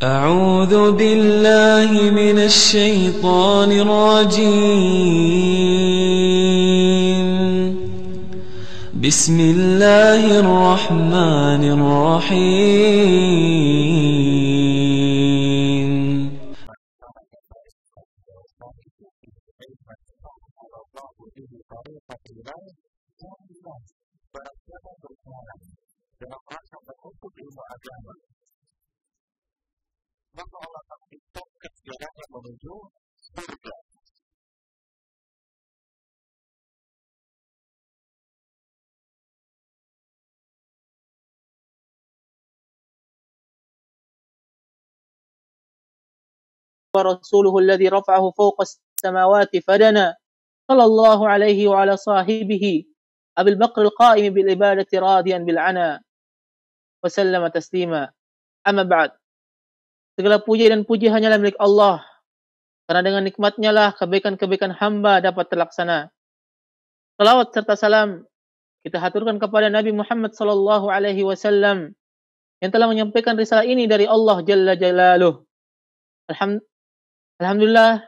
أعوذ بالله من الشيطان الرجيم بسم الله الرحمن الرحيم Maka Allah akan tiktok jalannya menuju surga. ورسوله الذي رفعه فوق السماوات فدنا صلى الله عليه وعلى صاحبه أبي البكر القائم بالعبادة راضيا بالعنا وسلم تسليما. Amma ba'd. Segala puji dan puji hanyalah milik Allah, karena dengan nikmatnya lah kebaikan-kebaikan hamba dapat terlaksana. Salawat serta salam kita haturkan kepada Nabi Muhammad sallallahu alaihi wasallam yang telah menyampaikan risalah ini dari Allah Jalla Jalaluh. Alhamdulillah,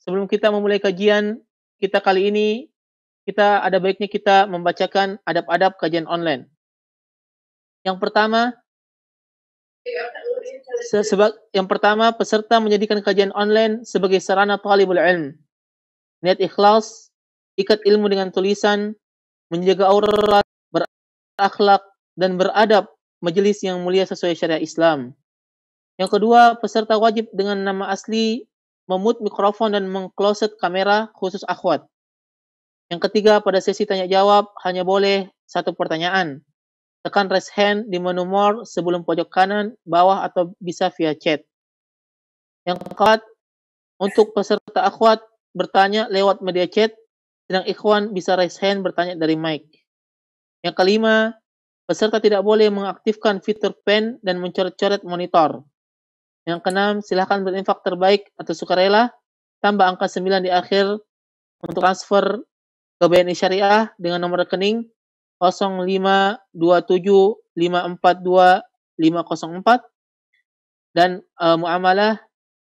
sebelum kita memulai kajian kita kali ini, kita ada baiknya kita membacakan adab-adab kajian online. Yang pertama, peserta menjadikan kajian online sebagai sarana talibul ilm. Niat ikhlas, ikat ilmu dengan tulisan, menjaga aurat, berakhlak, dan beradab majelis yang mulia sesuai syariat Islam. Yang kedua, peserta wajib dengan nama asli, memute mikrofon dan mengclose kamera khusus akhwat. Yang ketiga, pada sesi tanya jawab hanya boleh satu pertanyaan. Tekan raise hand di menu more sebelum pojok kanan, bawah, atau bisa via chat. Yang keempat, untuk peserta akhwat bertanya lewat media chat, sedang ikhwan bisa raise hand bertanya dari mic. Yang kelima, peserta tidak boleh mengaktifkan fitur pen dan mencoret-coret monitor. Yang keenam, silakan berinfak terbaik atau sukarela, tambah angka 9 di akhir untuk transfer ke BNI Syariah dengan nomor rekening 0527542504 dan muamalah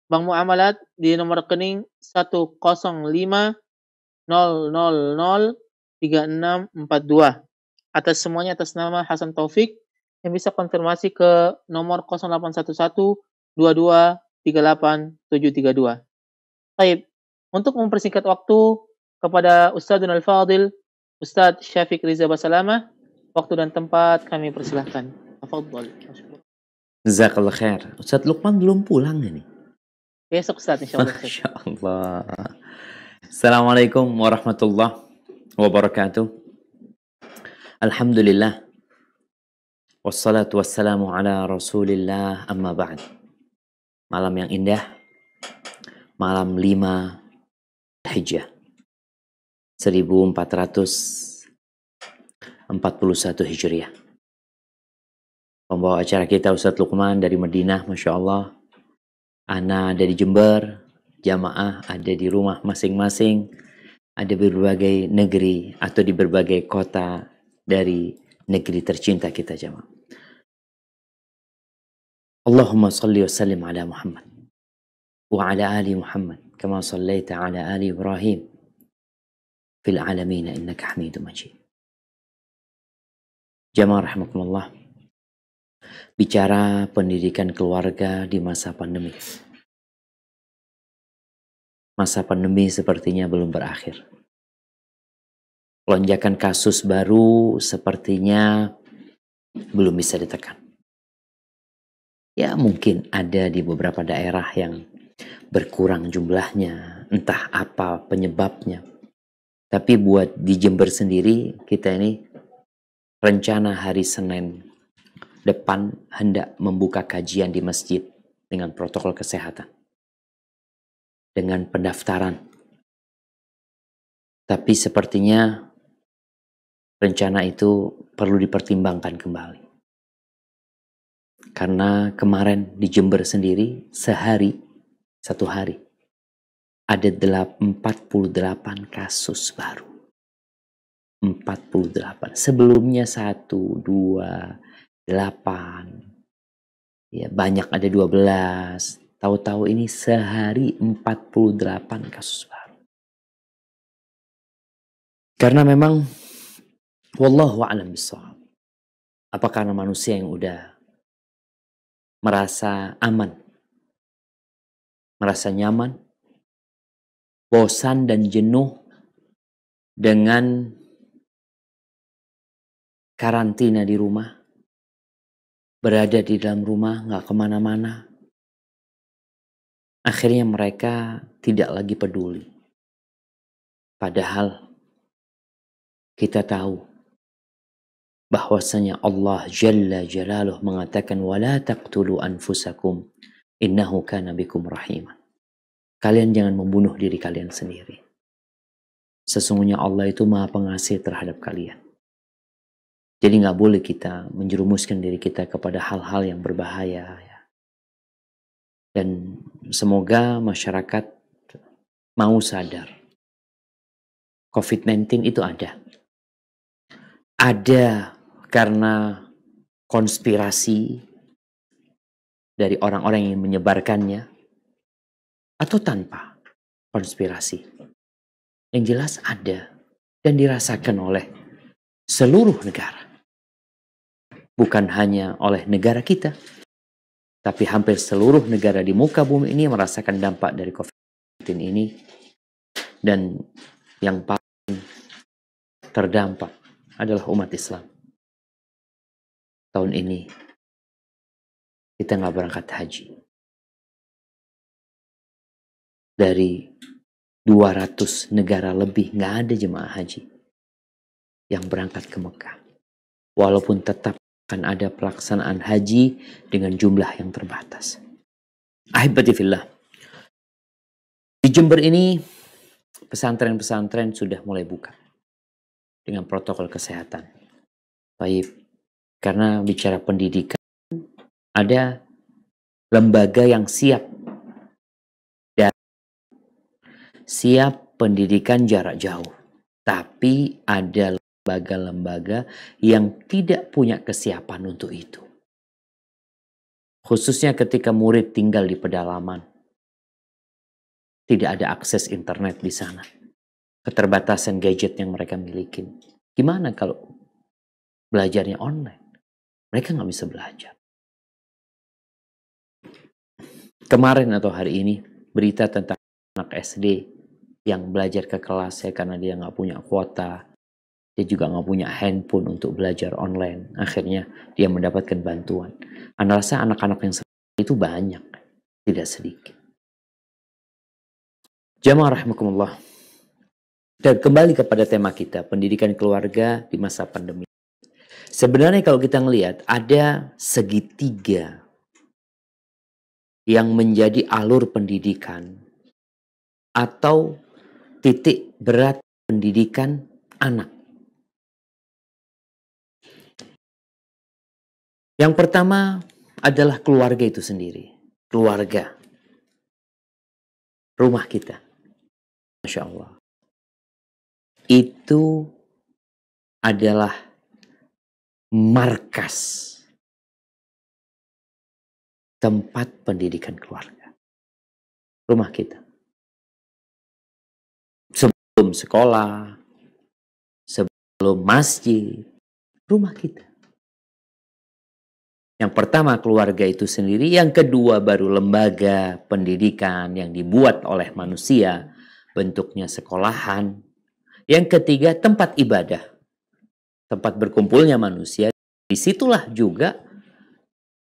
Bank Muamalat di nomor rekening 10500003642. Atas semuanya atas nama Hasan Taufik, yang bisa konfirmasi ke nomor 081122387732. Baik, untuk mempersingkat waktu kepada Ustadzul Al-Fadil Ustadz Syafiq Riza Basalamah, waktu dan tempat kami persilahkan. Tafadhol. Jazakallah khair. Ustadz Lukman belum pulang ini. Besok Ustadz, insyaallah. Masya Allah. Assalamualaikum warahmatullahi wabarakatuh. Alhamdulillah. Wassalatu wassalamu ala rasulillah, amma ba'd. Malam yang indah, malam 5 Hijjah 1441 Hijriah. Pembawa acara kita Ustadz Lukman dari Madinah, Masya Allah. Ana ada di Jember, jamaah ada di rumah masing-masing, ada di berbagai negeri atau di berbagai kota dari negeri tercinta kita jamaah. Allahumma salli wa sallim ala Muhammad wa ala ali Muhammad kama sallaita ala ali Ibrahim fil alamin innaka Hamidum Majid. Jamaah rahimakumullah. Bicara pendidikan keluarga di masa pandemi. Masa pandemi sepertinya belum berakhir. Lonjakan kasus baru sepertinya belum bisa ditekan. Ya, mungkin ada di beberapa daerah yang berkurang jumlahnya, entah apa penyebabnya. Tapi buat di Jember sendiri, kita ini rencana hari Senin depan hendak membuka kajian di masjid dengan protokol kesehatan, dengan pendaftaran. Tapi sepertinya rencana itu perlu dipertimbangkan kembali. Karena kemarin di Jember sendiri satu hari ada 48 kasus baru. 48. Sebelumnya 1, 2, 8. Ya, banyak ada 12. Tahu-tahu ini sehari 48 kasus baru. Karena memang wallahu a'lam bishawab. Apa karena manusia yang udah merasa aman, merasa nyaman, bosan dan jenuh dengan karantina di rumah, berada di dalam rumah, nggak kemana-mana. Akhirnya mereka tidak lagi peduli. Padahal kita tahu bahwasanya Allah Jalla Jalaluh mengatakan wala taqtulu anfusakum innahu kana bikum rahima. Kalian jangan membunuh diri kalian sendiri. Sesungguhnya Allah itu Maha Pengasih terhadap kalian. Jadi nggak boleh kita menjerumuskan diri kita kepada hal-hal yang berbahaya. Ya. Dan semoga masyarakat mau sadar. COVID-19 itu ada. Ada karena konspirasi dari orang-orang yang menyebarkannya. Atau tanpa konspirasi. Yang jelas ada dan dirasakan oleh seluruh negara. Bukan hanya oleh negara kita, tapi hampir seluruh negara di muka bumi ini merasakan dampak dari COVID-19 ini. Dan yang paling terdampak adalah umat Islam. Tahun ini kita nggak berangkat haji. Dari 200 negara lebih nggak ada jemaah haji yang berangkat ke Mekah. Walaupun tetap akan ada pelaksanaan haji dengan jumlah yang terbatas. Ahibati fillah. Di Jember ini pesantren-pesantren sudah mulai buka dengan protokol kesehatan. Baik, karena bicara pendidikan ada lembaga yang siap pendidikan jarak jauh. Tapi ada lembaga-lembaga yang tidak punya kesiapan untuk itu. Khususnya ketika murid tinggal di pedalaman. Tidak ada akses internet di sana. Keterbatasan gadget yang mereka miliki. Gimana kalau belajarnya online? Mereka nggak bisa belajar. Kemarin atau hari ini berita tentang anak SD yang belajar ke kelas karena dia nggak punya kuota, dia juga nggak punya handphone untuk belajar online. Akhirnya dia mendapatkan bantuan. Anda rasa anak-anak yang seperti itu banyak, tidak sedikit. Jamaah rahimakumullah. Dan kembali kepada tema kita, pendidikan keluarga di masa pandemi. Sebenarnya kalau kita ngelihat ada segitiga yang menjadi alur pendidikan atau titik berat pendidikan anak. Yang pertama adalah keluarga itu sendiri. Keluarga. Rumah kita. Masya Allah. Itu adalah markas tempat pendidikan keluarga. Rumah kita. Sebelum sekolah, sebelum masjid, rumah kita. Yang pertama keluarga itu sendiri, yang kedua baru lembaga pendidikan yang dibuat oleh manusia, bentuknya sekolahan. Yang ketiga tempat ibadah, tempat berkumpulnya manusia. Disitulah juga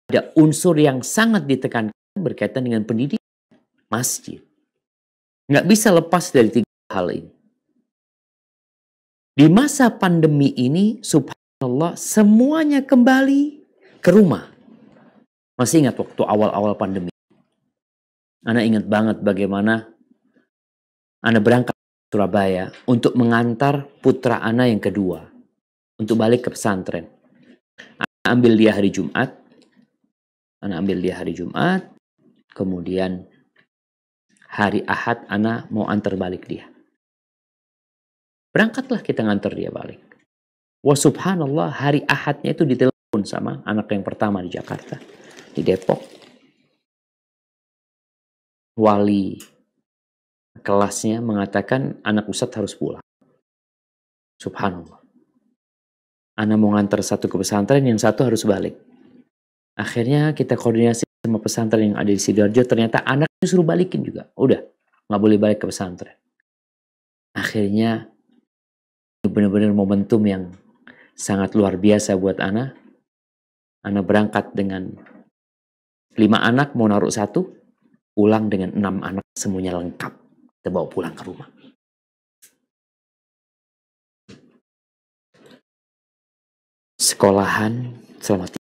ada unsur yang sangat ditekankan berkaitan dengan pendidikan, masjid. Nggak bisa lepas dari tiga hal ini. Di masa pandemi ini, subhanallah, semuanya kembali ke rumah. Masih ingat waktu awal-awal pandemi? Ana ingat banget bagaimana Ana berangkat ke Surabaya untuk mengantar putra Ana yang kedua. Untuk balik ke pesantren. Ana ambil dia hari Jumat. Kemudian hari Ahad Ana mau antar balik dia. Berangkatlah kita ngantar dia balik. Wah subhanallah, hari Ahadnya itu ditelepon sama anak yang pertama di Jakarta. di Depok. Wali kelasnya mengatakan anak Ustadz harus pulang. Subhanallah. Anak mau ngantar satu ke pesantren, yang satu harus balik. Akhirnya kita koordinasi sama pesantren yang ada di Sidoarjo, ternyata anaknya suruh balikin juga. Udah, nggak boleh balik ke pesantren. Akhirnya benar-benar momentum yang sangat luar biasa buat Ana. Ana berangkat dengan 5 anak, mau naruh 1, pulang dengan 6 anak, semuanya lengkap. Kita bawa pulang ke rumah. Sekolahan selama 3.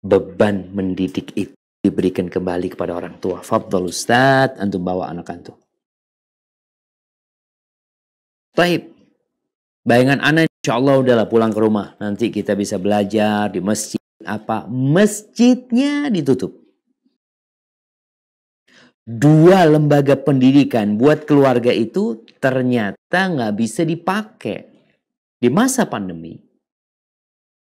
Beban mendidik itu diberikan kembali kepada orang tua. Fadhal Ustadz, antum bawa anak antum. Taib. Bayangan anak, insya Allah udahlah pulang ke rumah. Nanti kita bisa belajar di masjid. Apa? Masjidnya ditutup. 2 lembaga pendidikan buat keluarga itu ternyata nggak bisa dipakai di masa pandemi.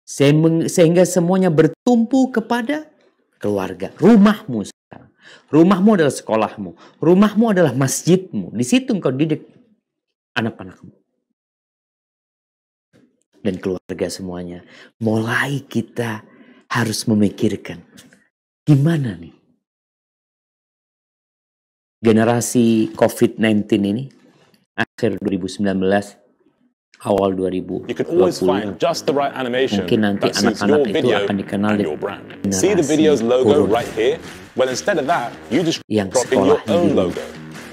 Sehingga semuanya bertumpu kepada keluarga. Rumahmu sekarang. Rumahmu adalah sekolahmu. Rumahmu adalah masjidmu. Di situ engkau didik anak-anakmu. Dan keluarga semuanya. Mulai kita harus memikirkan. Gimana nih? Generasi COVID-19 ini. Akhir 2019. Awal 2020. You can always find just the right animation Mungkin nanti that suits anak-anak your itu video akan dikenal and di your brand. generasi See the video's logo corona. right here? Well, instead of that, you just Yang drop in your sekolahnya own di logo.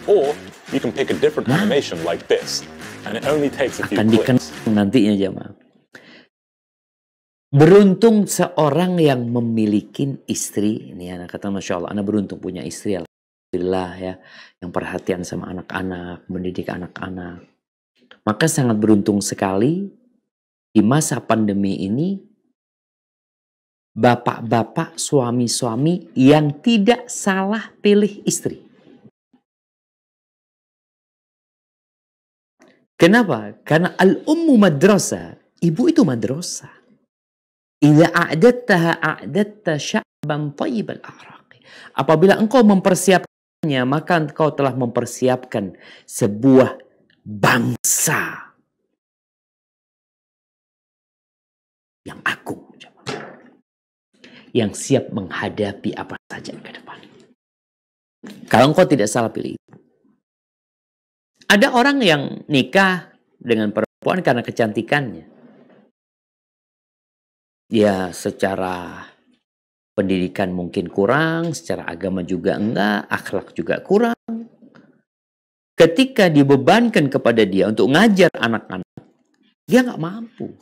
Or you can pick a different animation like this. And it only takes a few Akan dikenal clicks. nantinya jemaah. Beruntung seorang yang memiliki istri. Ini anak kata Masya Allah, anak beruntung punya istri. Alhamdulillah ya. Yang perhatian sama anak-anak, mendidik anak-anak. Maka sangat beruntung sekali di masa pandemi ini bapak-bapak, suami-suami yang tidak salah pilih istri. Kenapa? Karena al-ummu madrasah, ibu itu madrasah. Idza a'dattaha a'datta sya'ban thayyibal a'raq. Apabila engkau mempersiapkannya, maka engkau telah mempersiapkan sebuah bangsa yang agung, yang siap menghadapi apa saja ke depan. Kalau engkau tidak salah pilih ibu. Ada orang yang nikah dengan perempuan karena kecantikannya. Ya, secara pendidikan mungkin kurang, secara agama juga enggak, akhlak juga kurang. Ketika dibebankan kepada dia untuk ngajar anak-anak, dia nggak mampu.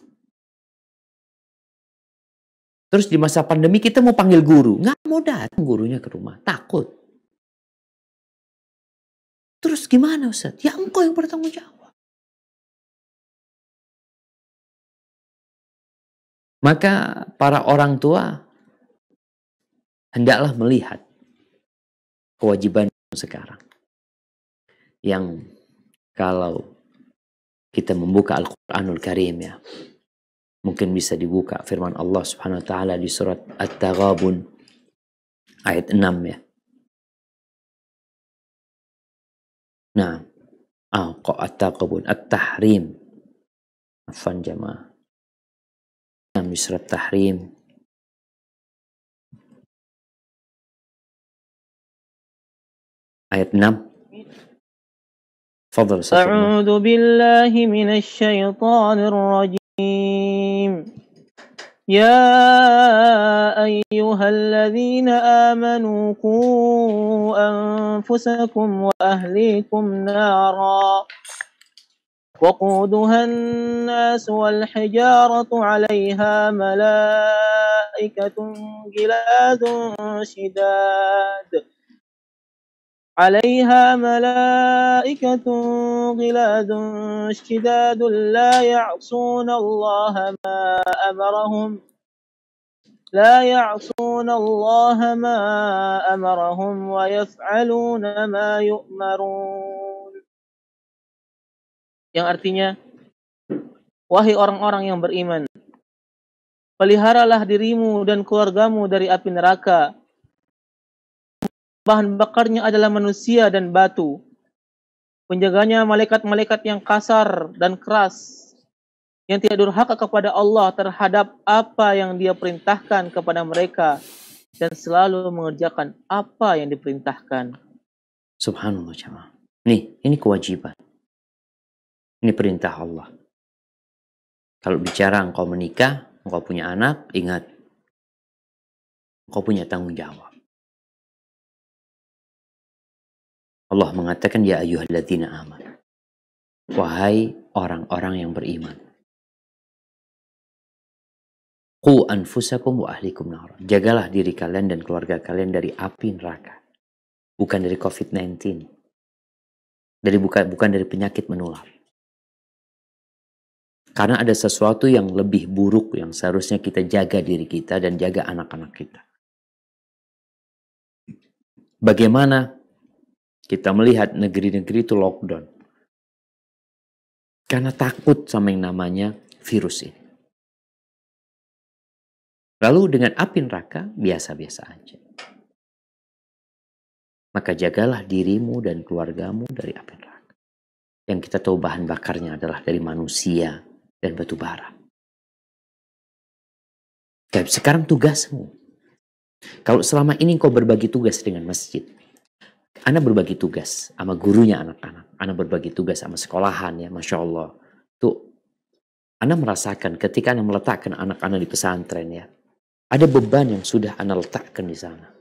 Terus di masa pandemi kita mau panggil guru, nggak mau datang gurunya ke rumah, takut. Terus gimana Ustaz? Ya engkau yang bertanggung jawab. Maka para orang tua hendaklah melihat kewajiban sekarang. Yang kalau kita membuka Al-Quranul Karim ya, mungkin bisa dibuka firman Allah Subhanahu wa taala di surat At-Taghabun ayat 6 ya. Nah, kok At-Taghabun, At-Tahrim. Afwan jamaah. Di surat Tahrim ayat 6. Fadhal Ustaz. أعوذ بالله من الشيطان الرجيم يا أيها الذين آمنوا قوا أنفسكم وأهليكم نارا وقودها الناس والحجارة عليها ملائكة غلاظ شداد لا يعصون الله ما أمرهم ويفعلون ما يؤمرون. Yang artinya, wahai orang-orang yang beriman, peliharalah dirimu dan keluargamu dari api neraka. Bahan bakarnya adalah manusia dan batu. Penjaganya malaikat-malaikat yang kasar dan keras, yang tidak durhaka kepada Allah terhadap apa yang Dia perintahkan kepada mereka dan selalu mengerjakan apa yang diperintahkan. Subhanallah jemaah. Ini kewajiban. Ini perintah Allah. Kalau bicara engkau menikah, engkau punya anak, ingat, engkau punya tanggung jawab. Allah mengatakan, ya ayyuhalladzina amanu. Wahai orang-orang yang beriman. Qu anfusakum wa ahlikum nar. Jagalah diri kalian dan keluarga kalian dari api neraka. Bukan dari COVID-19. Bukan dari penyakit menular. Karena ada sesuatu yang lebih buruk yang seharusnya kita jaga diri kita dan jaga anak-anak kita. Bagaimana kita melihat negeri-negeri itu lockdown? Karena takut sama yang namanya virus ini. Lalu dengan api neraka, biasa-biasa aja. Maka jagalah dirimu dan keluargamu dari api neraka. Yang kita tahu bahan bakarnya adalah dari manusia dan batu bara. Sekarang tugasmu. Kalau selama ini kau berbagi tugas dengan masjid, Ana berbagi tugas sama gurunya anak-anak. Ana berbagi tugas sama sekolahan ya, Masya Allah. Tuh, Ana merasakan ketika Ana meletakkan anak-anak di pesantren ya, ada beban yang sudah Ana letakkan di sana.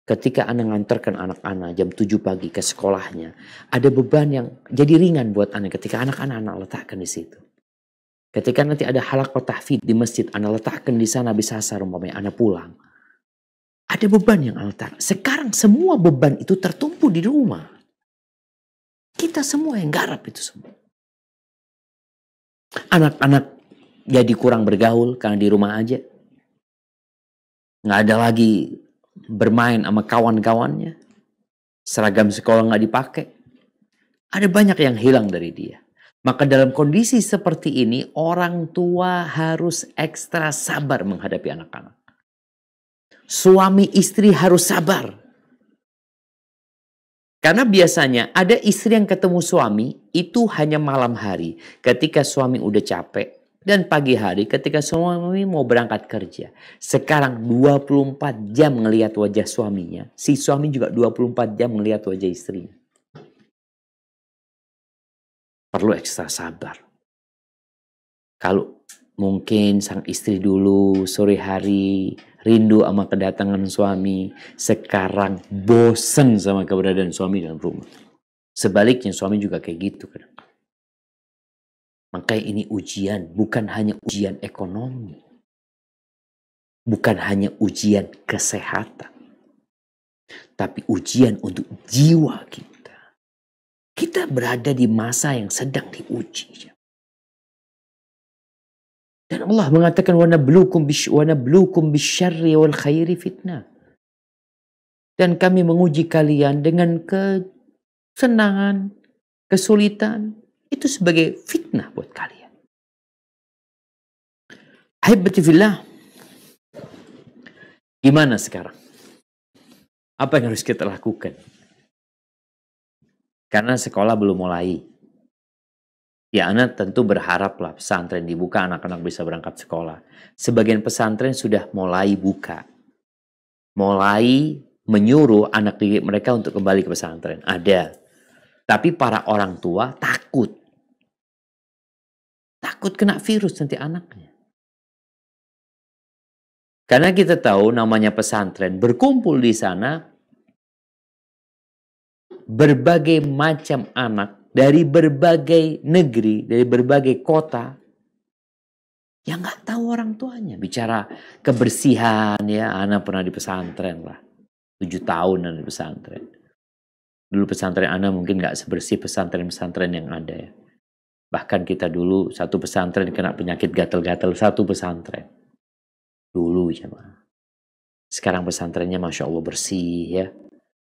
Ketika Ana ngantarkan anak-anak jam 7 pagi ke sekolahnya, ada beban yang jadi ringan buat Ana ketika anak-anak letakkan di situ. Ketika nanti ada halaqah tahfidz di masjid, Ana letakkan di sana bisa asar umpamanya Ana pulang. Ada beban yang Ana letakkan. Sekarang semua beban itu tertumpu di rumah. Kita semua yang garap itu semua. Anak-anak jadi kurang bergaul karena di rumah aja. Nggak ada lagi bermain sama kawan-kawannya. Seragam sekolah nggak dipakai. Ada banyak yang hilang dari dia. Maka dalam kondisi seperti ini, orang tua harus ekstra sabar menghadapi anak-anak. Suami istri harus sabar. Karena biasanya ada istri yang ketemu suami itu hanya malam hari. Ketika suami udah capek. Dan pagi hari ketika suami mau berangkat kerja. Sekarang 24 jam ngelihat wajah suaminya. Si suami juga 24 jam ngelihat wajah istrinya. Perlu ekstra sabar. Kalau mungkin sang istri dulu sore hari rindu sama kedatangan suami. Sekarang bosen sama keberadaan suami dalam rumah. Sebaliknya suami juga kayak gitu kadang. Makanya ini ujian, bukan hanya ujian ekonomi. Bukan hanya ujian kesehatan. Tapi ujian untuk jiwa kita. Kita berada di masa yang sedang diuji. Dan Allah mengatakan وَنَبْلُوكُمْ بِالشَّرِّ وَالْخَيْرِ fitnah. Dan kami menguji kalian dengan kesenangan, kesulitan. Itu sebagai fitnah buat kalian. Ahibati fillah. Gimana sekarang? Apa yang harus kita lakukan? Karena sekolah belum mulai. Ya, anak tentu berharaplah pesantren dibuka, anak-anak bisa berangkat sekolah. Sebagian pesantren sudah mulai buka. Mulai menyuruh anak didik mereka untuk kembali ke pesantren. Ada. Tapi para orang tua takut. Takut kena virus nanti anaknya. Karena kita tahu namanya pesantren. Berkumpul di sana berbagai macam anak dari berbagai negeri, dari berbagai kota. Yang nggak tahu orang tuanya. Bicara kebersihan ya. Anak pernah di pesantren lah. 7 tahun di pesantren. Dulu pesantren Ana mungkin nggak sebersih pesantren-pesantren yang ada ya. Bahkan kita dulu satu pesantren kena penyakit gatal-gatal satu pesantren. Dulu ya. Sekarang pesantrennya Masya Allah bersih ya.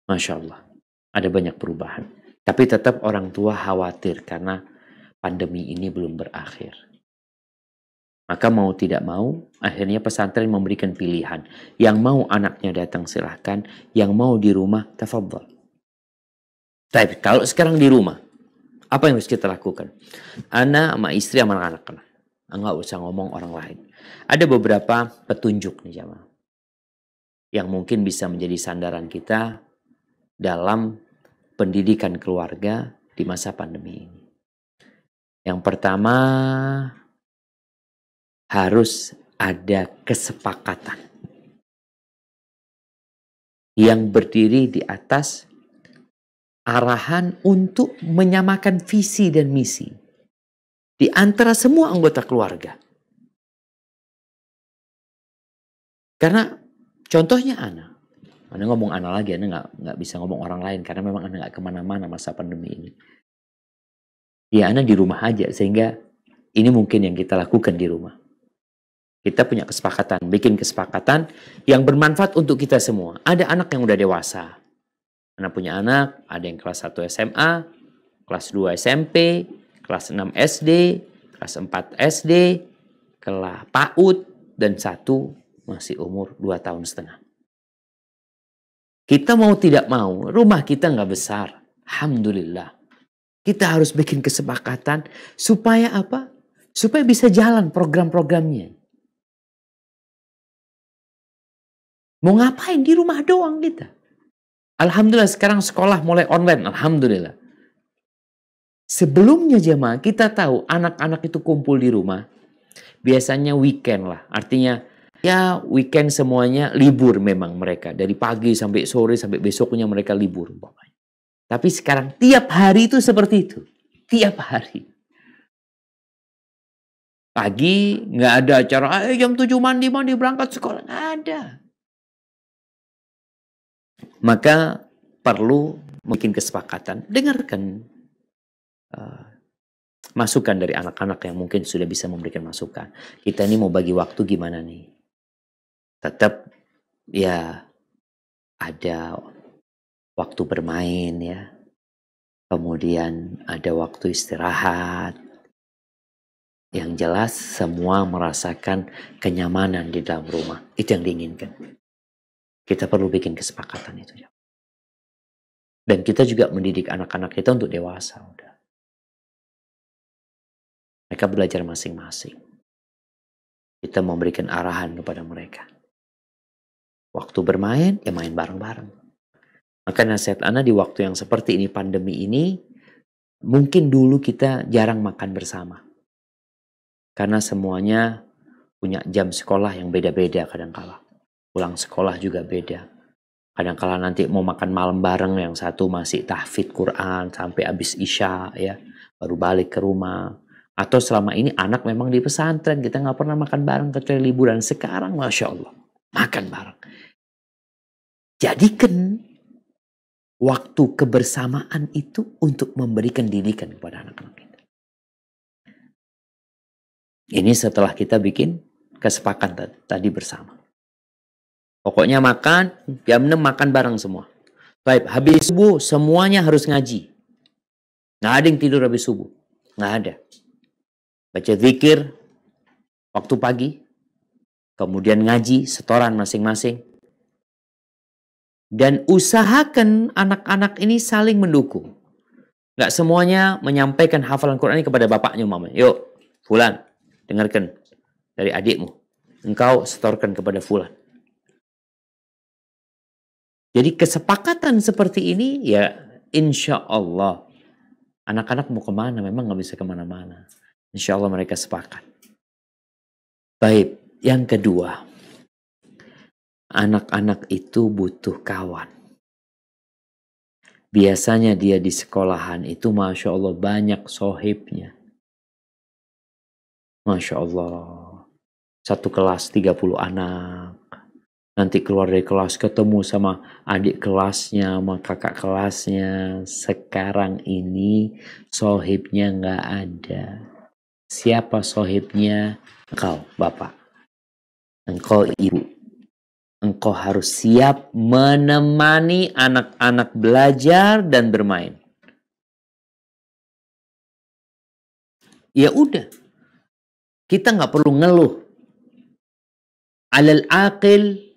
Masya Allah. Ada banyak perubahan. Tapi tetap orang tua khawatir karena pandemi ini belum berakhir. Maka mau tidak mau, akhirnya pesantren memberikan pilihan. Yang mau anaknya datang silahkan, yang mau di rumah, tafadhol. Tapi kalau sekarang di rumah, apa yang harus kita lakukan? Anak sama istri sama anak-anak. Enggak usah ngomong orang lain. Ada beberapa petunjuk nih jamaah, yang mungkin bisa menjadi sandaran kita dalam pendidikan keluarga di masa pandemi ini. Yang pertama, harus ada kesepakatan yang berdiri di atas arahan untuk menyamakan visi dan misi di antara semua anggota keluarga. Karena contohnya Ana ngomong Ana lagi, Ana nggak bisa ngomong orang lain karena memang Ana nggak kemana-mana masa pandemi ini. Ya Ana di rumah aja, sehingga ini mungkin yang kita lakukan di rumah. Kita punya kesepakatan, bikin kesepakatan yang bermanfaat untuk kita semua. Ada anak yang udah dewasa. Ana punya anak, ada yang kelas 1 SMA, kelas 2 SMP, kelas 6 SD, kelas 4 SD, kelas PAUD, dan satu masih umur 2,5 tahun. Kita mau tidak mau, rumah kita nggak besar. Alhamdulillah. Kita harus bikin kesepakatan supaya apa? Supaya bisa jalan program-programnya. Mau ngapain di rumah doang kita? Alhamdulillah sekarang sekolah mulai online. Alhamdulillah. Sebelumnya jemaah kita tahu anak-anak itu kumpul di rumah. Biasanya weekend lah. Artinya ya weekend semuanya libur memang mereka. Dari pagi sampai sore sampai besoknya mereka libur. Tapi sekarang tiap hari itu seperti itu. Tiap hari. Pagi nggak ada acara. Jam 7 mandi berangkat sekolah. Nggak ada. Maka perlu mungkin kesepakatan. Dengarkan masukan dari anak-anak yang mungkin sudah bisa memberikan masukan. Kita ini mau bagi waktu gimana nih? Tetap ya ada waktu bermain ya. Kemudian ada waktu istirahat. Yang jelas semua merasakan kenyamanan di dalam rumah. Itu yang diinginkan. Kita perlu bikin kesepakatan itu. Dan kita juga mendidik anak-anak kita untuk dewasa. Udah. Mereka belajar masing-masing. Kita memberikan arahan kepada mereka. Waktu bermain, ya main bareng-bareng. Maka nasihat Ana di waktu yang seperti ini, pandemi ini, mungkin dulu kita jarang makan bersama. Karena semuanya punya jam sekolah yang beda-beda kadang-kala. Pulang sekolah juga beda. Kadang-kala nanti mau makan malam bareng, yang satu masih tahfidz Quran sampai habis Isya ya, baru balik ke rumah. Atau selama ini anak memang di pesantren, kita nggak pernah makan bareng kecuali liburan. Sekarang Masya Allah, makan bareng. Jadikan waktu kebersamaan itu untuk memberikan didikan kepada anak-anak kita. Ini setelah kita bikin kesepakatan tadi bersama. Pokoknya makan, jam 6 makan bareng semua. Baik, habis subuh semuanya harus ngaji. Nggak ada yang tidur habis subuh. Nggak ada. Baca zikir waktu pagi. Kemudian ngaji, setoran masing-masing. Dan usahakan anak-anak ini saling mendukung. Nggak semuanya menyampaikan hafalan Quran ini kepada bapaknya, mamanya. Yuk, Fulan, dengarkan dari adikmu. Engkau setorkan kepada Fulan. Jadi kesepakatan seperti ini ya insya Allah. Anak-anak mau kemana? Memang nggak bisa kemana-mana. Insya Allah mereka sepakat. Baik, yang kedua. Anak-anak itu butuh kawan. Biasanya dia di sekolahan itu Masya Allah banyak sohibnya. Masya Allah. Satu kelas 30 anak. Nanti keluar dari kelas ketemu sama adik kelasnya, sama kakak kelasnya. Sekarang ini sohibnya nggak ada. Siapa sohibnya? Engkau, Bapak. Engkau, Ibu. Engkau harus siap menemani anak-anak belajar dan bermain. Ya udah. Kita nggak perlu ngeluh. Alal aqil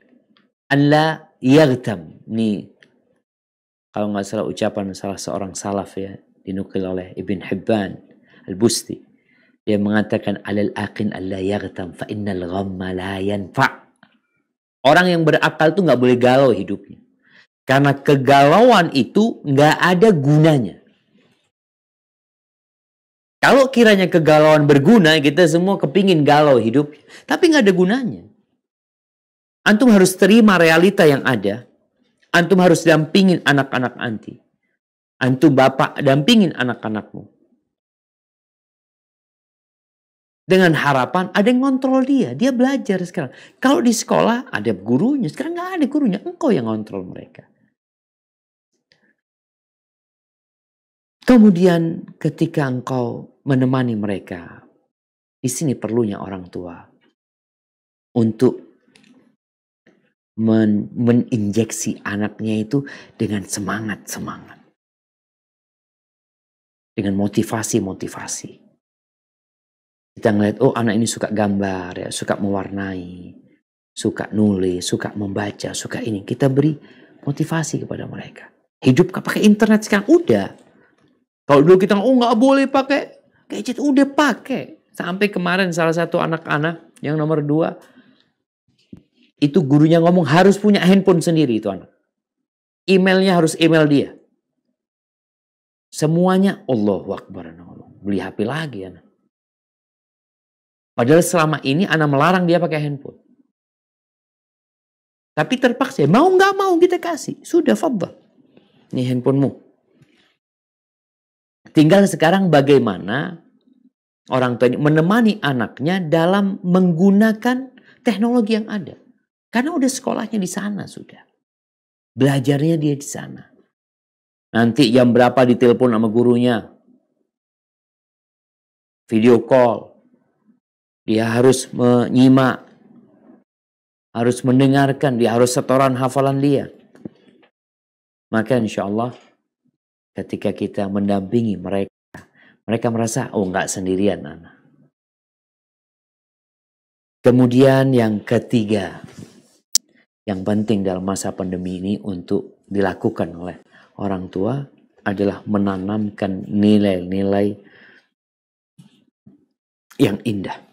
an la yaghtam. Ini kalau nggak salah ucapan salah seorang salaf ya, dinukil oleh Ibn Hibban Al-Busti. Dia mengatakan alal aqil an la yaghtam fa innal ghamma la yanfa'. Orang yang berakal tuh nggak boleh galau hidupnya. Karena kegalauan itu nggak ada gunanya. Kalau kiranya kegalauan berguna, kita semua kepingin galau hidup. Tapi nggak ada gunanya. Antum harus terima realita yang ada. Antum harus dampingin anak-anak anti. Antum bapak dampingin anak-anakmu. Dengan harapan ada yang ngontrol dia. Dia belajar sekarang. Kalau di sekolah ada gurunya. Sekarang nggak ada gurunya. Engkau yang ngontrol mereka. Kemudian ketika engkau menemani mereka. Di sini perlunya orang tua. Untuk meninjeksi anaknya itu dengan semangat-semangat. Dengan motivasi-motivasi. Kita ngeliat, oh anak ini suka gambar, ya, suka mewarnai, suka nulis, suka membaca, suka ini. Kita beri motivasi kepada mereka. Hidup pakai internet sekarang, udah. Kalau dulu kita, oh nggak boleh pakai gadget, udah pakai. Sampai kemarin salah satu anak-anak yang nomor 2, itu gurunya ngomong harus punya handphone sendiri itu anak. Emailnya harus email dia. Semuanya Allahu Akbar. Beli HP lagi anak. Padahal selama ini anak melarang dia pakai handphone. Tapi terpaksa, mau nggak mau kita kasih. Sudah, fadhal. Ini handphonemu. Tinggal sekarang bagaimana orang tua ini menemani anaknya dalam menggunakan teknologi yang ada. Karena udah sekolahnya di sana sudah. Belajarnya dia di sana. Nanti jam berapa ditelepon sama gurunya. Video call. Dia harus menyimak, harus mendengarkan, dia harus setoran hafalan dia. Maka insya Allah ketika kita mendampingi mereka, mereka merasa, oh nggak sendirian anak. Kemudian yang ketiga, yang penting dalam masa pandemi ini untuk dilakukan oleh orang tua adalah menanamkan nilai-nilai yang indah.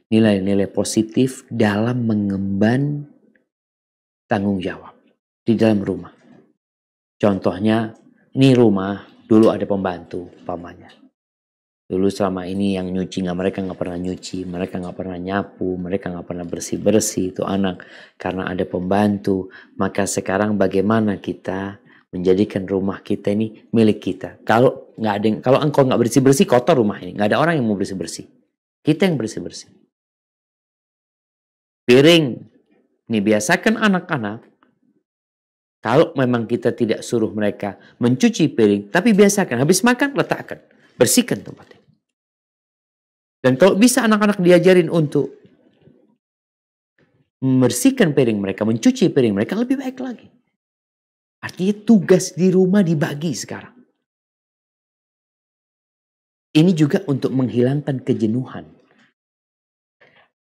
Nilai-nilai positif dalam mengemban tanggung jawab di dalam rumah. Contohnya, ini rumah dulu ada pembantu, umpamanya. Dulu selama ini yang nyuci mereka nggak pernah nyuci, mereka nggak pernah nyapu, mereka nggak pernah bersih-bersih itu anak karena ada pembantu. Maka sekarang bagaimana kita menjadikan rumah kita ini milik kita? Kalau engkau nggak bersih-bersih, kotor rumah ini, nggak ada orang yang mau bersih-bersih. Kita yang bersih-bersih. Piring, ini biasakan anak-anak. Kalau memang kita tidak suruh mereka mencuci piring, tapi biasakan, habis makan letakkan, bersihkan tempatnya. Dan kalau bisa anak-anak diajarin untuk membersihkan piring mereka, mencuci piring mereka, lebih baik lagi. Artinya tugas di rumah dibagi sekarang. Ini juga untuk menghilangkan kejenuhan.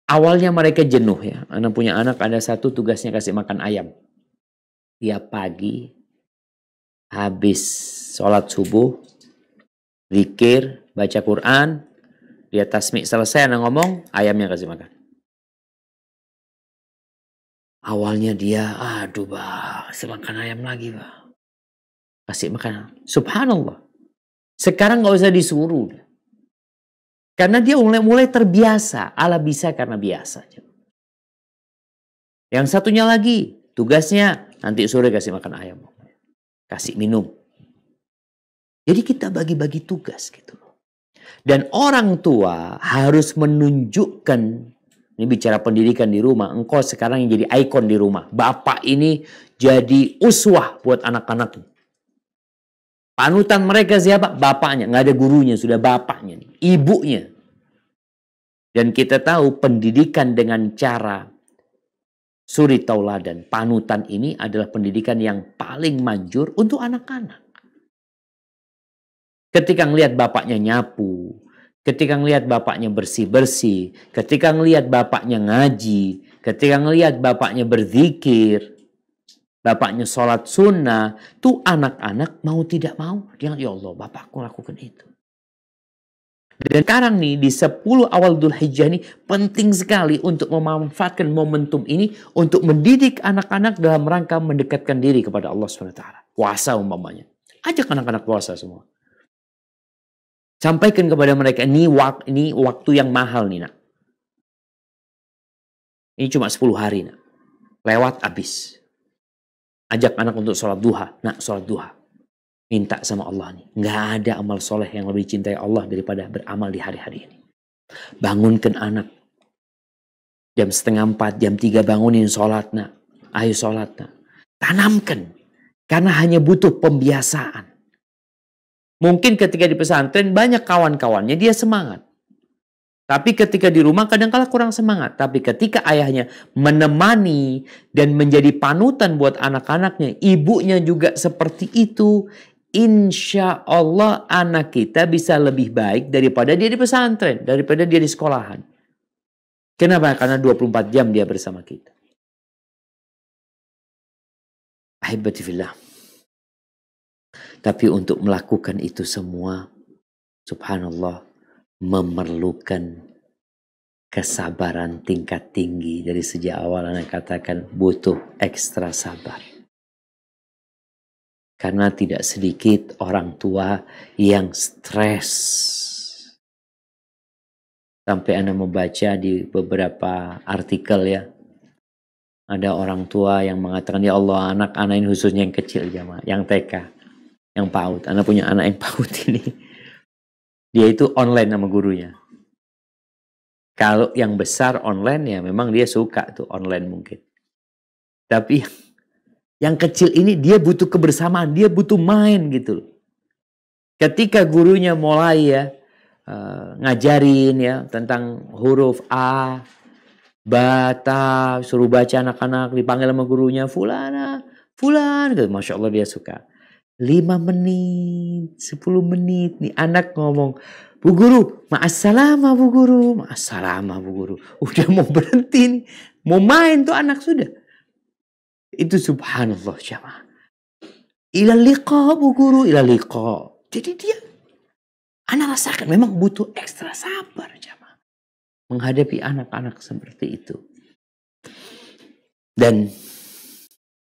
Awalnya mereka jenuh ya. Anak punya anak ada satu tugasnya kasih makan ayam. Tiap pagi habis sholat subuh, zikir, baca Quran, dia tasmik selesai anak ngomong, ayamnya kasih makan. Awalnya dia, aduh bah, kasih makan ayam lagi bah. Kasih makan. Subhanallah. Sekarang gak usah disuruh. Karena dia mulai terbiasa. Allah bisa karena biasa. Yang satunya lagi, tugasnya nanti sore kasih makan ayam. Kasih minum. Jadi kita bagi-bagi tugas gitu. Dan orang tua harus menunjukkan, ini bicara pendidikan di rumah, engkau sekarang yang jadi ikon di rumah. Bapak ini jadi uswah buat anak-anak. Panutan mereka siapa? Bapaknya. Nggak ada gurunya, sudah bapaknya. Ibunya. Dan kita tahu pendidikan dengan cara suri tauladan, panutan ini adalah pendidikan yang paling manjur untuk anak-anak. Ketika ngelihat bapaknya nyapu, ketika ngelihat bapaknya bersih-bersih, ketika ngelihat bapaknya ngaji, ketika ngelihat bapaknya berzikir, bapaknya sholat sunnah, tuh anak-anak mau tidak mau, dia ya Allah, bapakku lakukan itu. Dan sekarang nih di 10 awal Dzulhijjah ini penting sekali untuk memanfaatkan momentum ini untuk mendidik anak-anak dalam rangka mendekatkan diri kepada Allah SWT. Puasa umpamanya. Ajak anak-anak puasa semua. Sampaikan kepada mereka, ini waktu yang mahal nih nak. Ini cuma 10 hari nak. Lewat habis. Ajak anak untuk sholat duha. Nak sholat duha. Minta sama Allah nih. Nggak ada amal soleh yang lebih cintai Allah daripada beramal di hari-hari ini. Bangunkan anak. Jam 3:30, jam 3 bangunin sholat nak. Ayo sholat nak. Tanamkan. Karena hanya butuh pembiasaan. Mungkin ketika di pesantren banyak kawan-kawannya dia semangat. Tapi ketika di rumah kadang-kala kurang semangat. Tapi ketika ayahnya menemani dan menjadi panutan buat anak-anaknya. Ibunya juga seperti itu. Insya Allah anak kita bisa lebih baik daripada dia di pesantren, daripada dia di sekolahan. Kenapa? Karena 24 jam dia bersama kita. Ahibati fillah. Tapi untuk melakukan itu semua, subhanallah, memerlukan kesabaran tingkat tinggi. Dari sejak awal anak katakan butuh ekstra sabar. Karena tidak sedikit orang tua yang stres. Sampai Anda membaca di beberapa artikel ya. Ada orang tua yang mengatakan, ya Allah anak-anak ini khususnya yang kecil jamaah, yang TK, yang PAUD. Anda punya anak yang PAUD ini. Dia itu online sama gurunya. Kalau yang besar online ya memang dia suka tuh online mungkin. Tapi yang kecil ini dia butuh kebersamaan, dia butuh main gitu. Ketika gurunya mulai ya ngajarin ya tentang huruf A, bata, suruh baca anak-anak, dipanggil sama gurunya, fulana, fulan, gitu. Masya Allah dia suka. 5 menit, 10 menit nih anak ngomong, Bu Guru, ma'assalama Bu Guru, ma'assalama Bu Guru. Udah mau berhenti nih, mau main tuh anak sudah. Itu subhanallah jamaah. Ila liqa Bu Guru, ila liqa. Jadi dia, anak rasakan memang butuh ekstra sabar jamaah. Menghadapi anak-anak seperti itu. Dan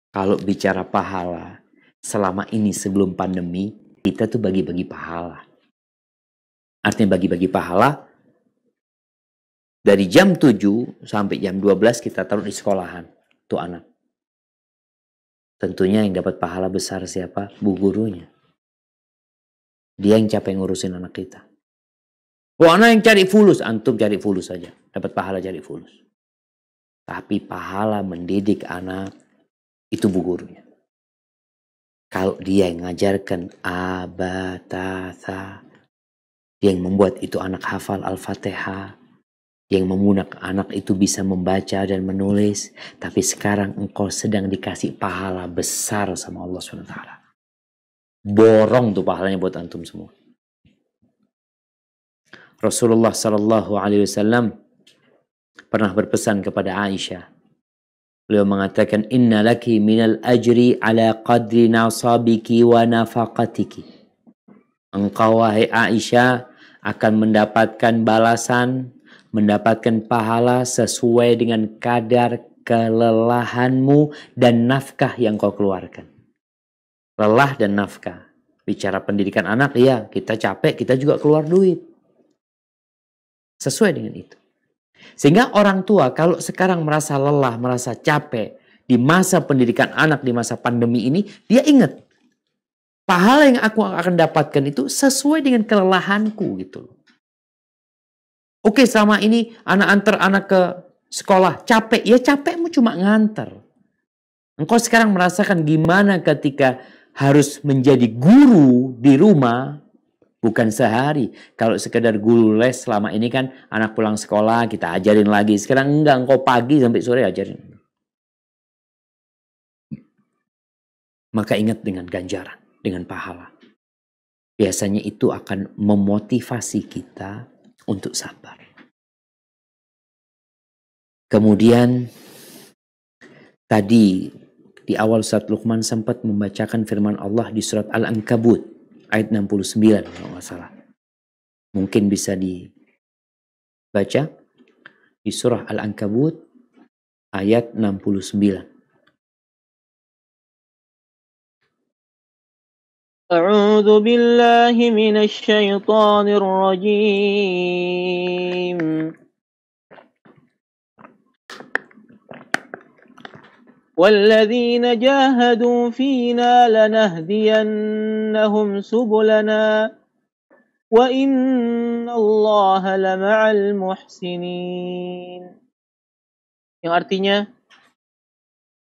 kalau bicara pahala, selama ini sebelum pandemi, kita tuh bagi-bagi pahala. Artinya bagi-bagi pahala, dari jam 7 sampai jam 12 kita taruh di sekolahan. Tuh anak. Tentunya yang dapat pahala besar siapa? Bu gurunya. Dia yang capek ngurusin anak kita. Oh, anak yang cari fulus, antum cari fulus saja. Dapat pahala cari fulus. Tapi pahala mendidik anak, itu bu gurunya. Kalau dia yang ngajarkan A, Ba, Ta, Tha, dia yang membuat itu anak hafal Al-Fatihah, yang memunak anak itu bisa membaca dan menulis. Tapi sekarang engkau sedang dikasih pahala besar sama Allah SWT. Borong tuh pahalanya buat antum semua. Rasulullah SAW pernah berpesan kepada Aisyah. Beliau mengatakan, Inna laki minal ajri ala qadri nasabiki wa nafaqatiki. Engkau wahai Aisyah akan mendapatkan balasan, mendapatkan pahala sesuai dengan kadar kelelahanmu dan nafkah yang kau keluarkan. Lelah dan nafkah. Bicara pendidikan anak, ya kita capek, kita juga keluar duit. Sesuai dengan itu. Sehingga orang tua kalau sekarang merasa lelah, merasa capek di masa pendidikan anak, di masa pandemi ini, dia ingat. Pahala yang aku akan dapatkan itu sesuai dengan kelelahanku gitu. Oke, selama ini anak antar anak ke sekolah capek, ya capekmu cuma nganter. Engkau sekarang merasakan gimana ketika harus menjadi guru di rumah, bukan sehari. Kalau sekedar guru les selama ini kan anak pulang sekolah kita ajarin lagi. Sekarang enggak, engkau pagi sampai sore ajarin. Maka ingat dengan ganjaran, dengan pahala. Biasanya itu akan memotivasi kita untuk sabar. Kemudian tadi di awal surat Luqman sempat membacakan firman Allah di surat Al-Ankabut ayat 69 kalau nggak salah. Mungkin bisa dibaca di surah Al-Ankabut ayat 69. أعوذ بالله من الشيطان الرجيم والذين جاهدوا فينا لنهدينهم سبلنا وإن الله لمع المحسنين. Yang artinya,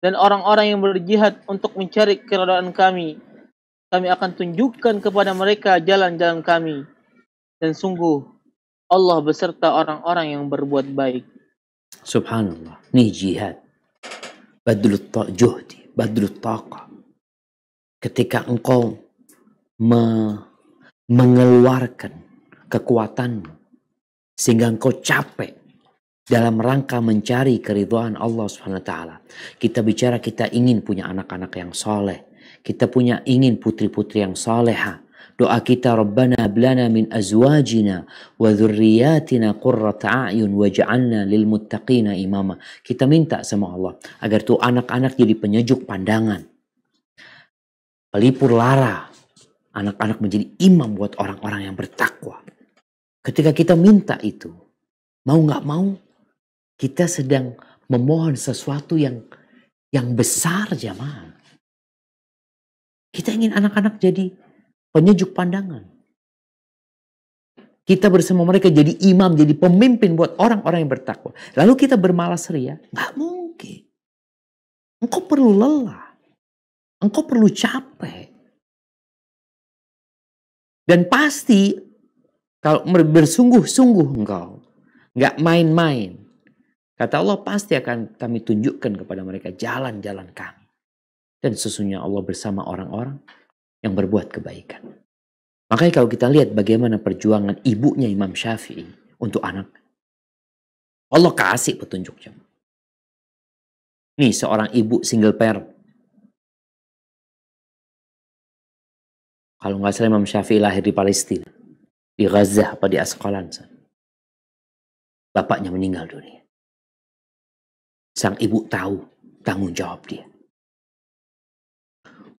dan orang-orang yang berjihad untuk mencari keridhaan kami akan tunjukkan kepada mereka jalan-jalan kami. Dan sungguh, Allah beserta orang-orang yang berbuat baik. Subhanallah. Nih jihad. Badlut juhdi, badlut taqa. Ketika engkau mengeluarkan kekuatanmu, sehingga engkau capek dalam rangka mencari keridhaan Allah SWT. Kita bicara kita ingin punya anak-anak yang soleh. Kita ingin putri-putri yang saleha. Doa kita, Rabbana hablana min azwajina wa dhurriyyatina qurrata a'yun waj'alna lil muttaqina imama. Kita minta sama Allah agar tuh anak-anak jadi penyejuk pandangan, pelipur lara. Anak-anak menjadi imam buat orang-orang yang bertakwa. Ketika kita minta itu, mau nggak mau, kita sedang memohon sesuatu yang besar, jamaah. Kita ingin anak-anak jadi penyejuk pandangan. Kita bersama mereka jadi imam, jadi pemimpin buat orang-orang yang bertakwa. Lalu kita bermalas ria? Nggak mungkin. Engkau perlu lelah. Engkau perlu capek. Dan pasti kalau bersungguh-sungguh engkau, nggak main-main, kata Allah pasti akan kami tunjukkan kepada mereka jalan-jalan kami. Dan sesungguhnya Allah bersama orang-orang yang berbuat kebaikan. Makanya kalau kita lihat bagaimana perjuangan ibunya Imam Syafi'i untuk anak. Allah kasih petunjuknya. Nih seorang ibu single parent. Kalau nggak salah Imam Syafi'i lahir di Palestina. Di Gaza apa di Asqalan. Bapaknya meninggal dunia. Sang ibu tahu tanggung jawab dia.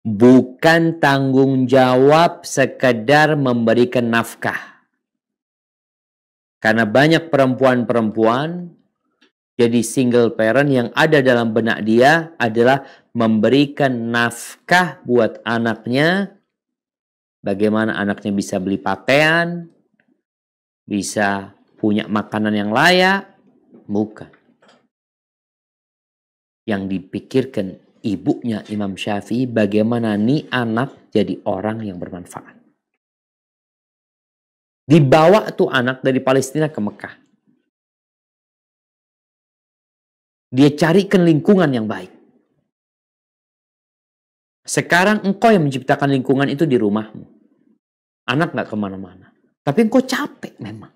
Bukan tanggung jawab sekedar memberikan nafkah. Karena banyak perempuan-perempuan jadi single parent yang ada dalam benak dia adalah memberikan nafkah buat anaknya. Bagaimana anaknya bisa beli pakaian, bisa punya makanan yang layak. Bukan. Yang dipikirkan ibunya Imam Syafi'i, bagaimana nih anak jadi orang yang bermanfaat. Dibawa tuh anak dari Palestina ke Mekah. Dia carikan lingkungan yang baik. Sekarang engkau yang menciptakan lingkungan itu di rumahmu. Anak gak kemana-mana. Tapi engkau capek memang.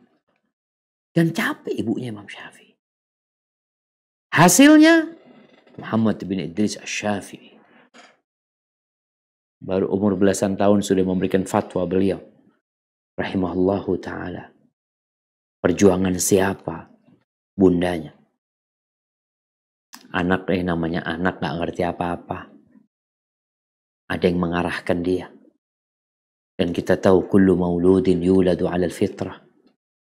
Dan capek ibunya Imam Syafi'i. Hasilnya Muhammad bin Idris Asy-Syafi'i. Baru umur belasan tahun sudah memberikan fatwa beliau. Rahimahullahu ta'ala. Perjuangan siapa? Bundanya. Anak namanya anak gak ngerti apa-apa. Ada yang mengarahkan dia. Dan kita tahu kullu mauludin yuladu 'alal fitrah.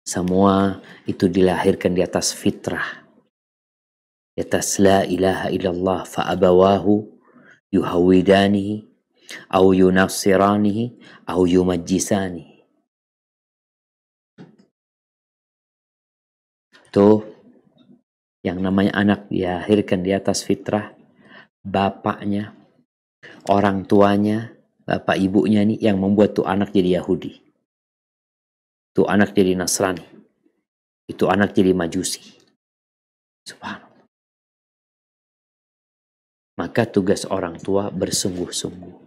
Semua itu dilahirkan di atas fitrah. Di atas la ilaha illallah fa'abawahu yuhawidanihi au yunassiranihi au yumajjisanihi. Tuh yang namanya anak dilahirkan di atas fitrah. Bapaknya, orang tuanya, bapak ibunya nih yang membuat tuh anak jadi Yahudi. Tuh anak jadi Nasrani. Itu anak jadi Majusi. Subhanallah. Maka tugas orang tua bersungguh-sungguh.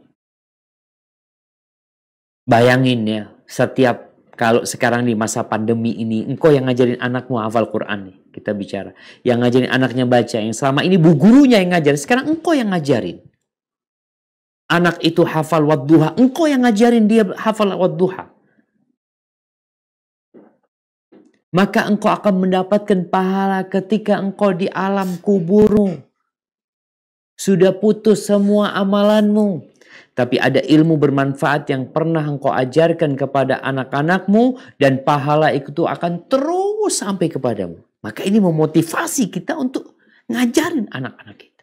Bayangin ya, setiap Kalau sekarang di masa pandemi ini, engkau yang ngajarin anakmu hafal Quran nih, kita bicara. Yang ngajarin anaknya baca, yang selama ini bu gurunya yang ngajarin, sekarang engkau yang ngajarin. Anak itu hafal wadduha, engkau yang ngajarin dia hafal wadduha. Maka engkau akan mendapatkan pahala ketika engkau di alam kuburmu. Sudah putus semua amalanmu. Tapi ada ilmu bermanfaat yang pernah engkau ajarkan kepada anak-anakmu. Dan pahala itu akan terus sampai kepadamu. Maka ini memotivasi kita untuk ngajarin anak-anak kita.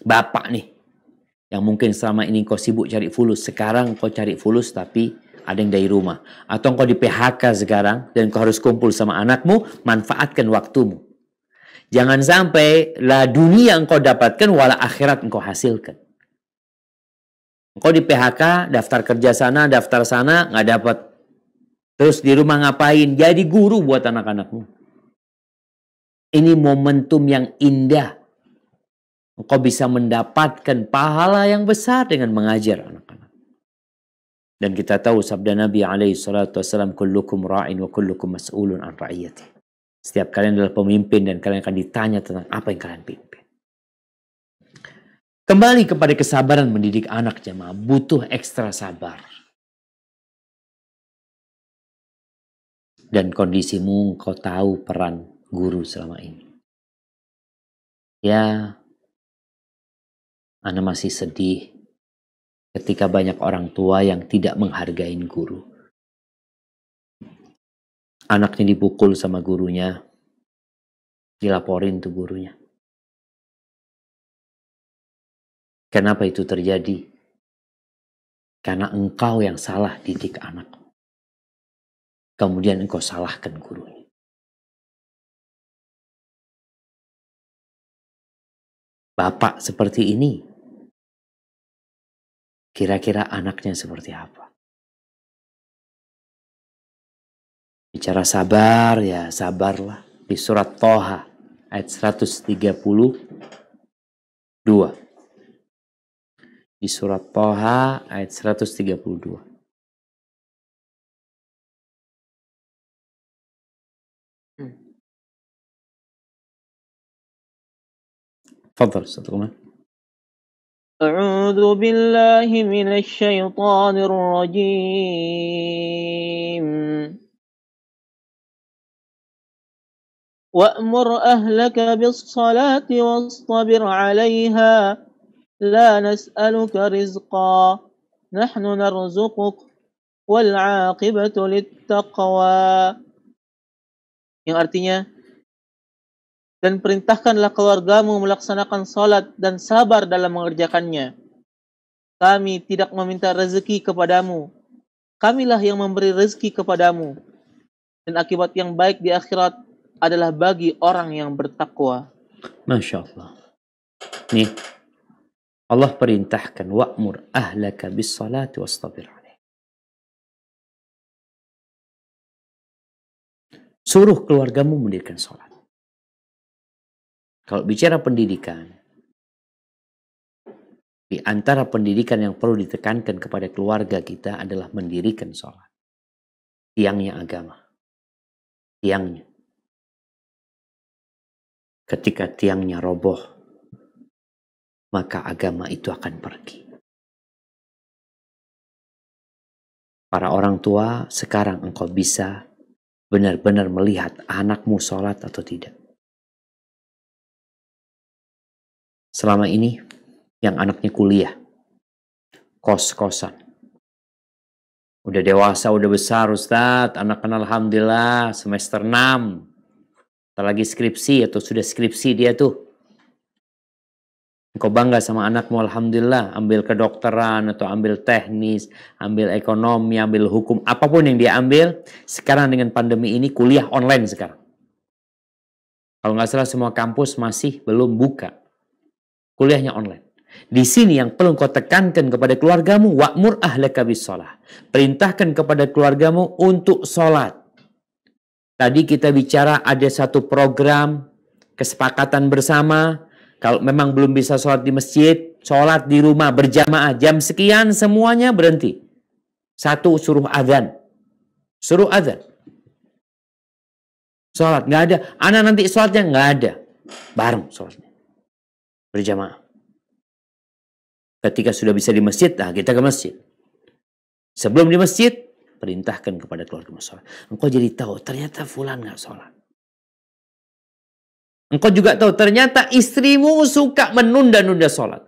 Bapak nih. Yang mungkin selama ini engkau sibuk cari fulus. Sekarang engkau cari fulus tapi ada yang dari rumah. Atau engkau di PHK sekarang. Dan engkau harus kumpul sama anakmu. Manfaatkan waktumu. Jangan sampai lah dunia engkau dapatkan wala akhirat engkau hasilkan. Engkau di PHK, daftar kerja sana, daftar sana, nggak dapat. Terus di rumah ngapain? Jadi guru buat anak-anakmu. Ini momentum yang indah. Engkau bisa mendapatkan pahala yang besar dengan mengajar anak-anak. Dan kita tahu sabda Nabi SAW, kullukum ra'in wa kullukum mas'ulun an ra'iyati. Setiap kalian adalah pemimpin dan kalian akan ditanya tentang apa yang kalian pimpin. Kembali kepada kesabaran mendidik anak jemaah. Butuh ekstra sabar. Dan kondisimu kau tahu peran guru selama ini. Ya, Ana masih sedih ketika banyak orang tua yang tidak menghargai guru. Anaknya dipukul sama gurunya, dilaporin tuh gurunya. Kenapa itu terjadi? Karena engkau yang salah didik anak. Kemudian engkau salahkan gurunya. Bapak seperti ini, kira-kira anaknya seperti apa? Bicara sabar, ya sabarlah. Di surat Thaha ayat 132. Di surat Thaha ayat 132. Fadhal, Ustaz Umar. أعوذ بالله من الشيطان الرجيم وأمر أهلك بالصلاة واصطبر عليها لا نسألك رزقا نحن نرزقك والعاقبة للتقوى. Yang artinya, dan perintahkanlah keluargamu melaksanakan salat dan sabar dalam mengerjakannya. Kami tidak meminta rezeki kepadamu. Kamilah yang memberi rezeki kepadamu. Dan akibat yang baik di akhirat adalah bagi orang yang bertakwa. Masya Allah. Nih, Allah perintahkan wa'mur ahlaka bis salati wastabir alaih. Suruh keluargamu mendirikan salat. Kalau bicara pendidikan, di antara pendidikan yang perlu ditekankan kepada keluarga kita adalah mendirikan sholat. Tiangnya agama. Tiangnya. Ketika tiangnya roboh, maka agama itu akan pergi. Para orang tua, sekarang engkau bisa benar-benar melihat anakmu sholat atau tidak. Selama ini, yang anaknya kuliah, kos-kosan. Udah dewasa, udah besar Ustadz, anak-anak alhamdulillah semester 6. Lagi skripsi atau sudah skripsi dia tuh. Engkau bangga sama anakmu alhamdulillah, ambil kedokteran atau ambil teknis, ambil ekonomi, ambil hukum, apapun yang dia ambil. Sekarang dengan pandemi ini kuliah online sekarang. Kalau nggak salah semua kampus masih belum buka. Kuliahnya online. Di sini yang perlu kau tekankan kepada keluargamu, wa'mur ahlaka bis-shalah. Perintahkan kepada keluargamu untuk sholat. Tadi kita bicara ada satu program kesepakatan bersama. Kalau memang belum bisa sholat di masjid, sholat di rumah berjamaah. Jam sekian semuanya berhenti. Satu, suruh azan. Suruh azan. Sholat, nggak ada. Anak nanti sholatnya nggak ada. Bareng sholatnya. Berjamaah. Ketika sudah bisa di masjid, nah kita ke masjid. Sebelum di masjid, perintahkan kepada keluarga sholat. Engkau jadi tahu, ternyata fulan nggak sholat. Engkau juga tahu, ternyata istrimu suka menunda-nunda sholat.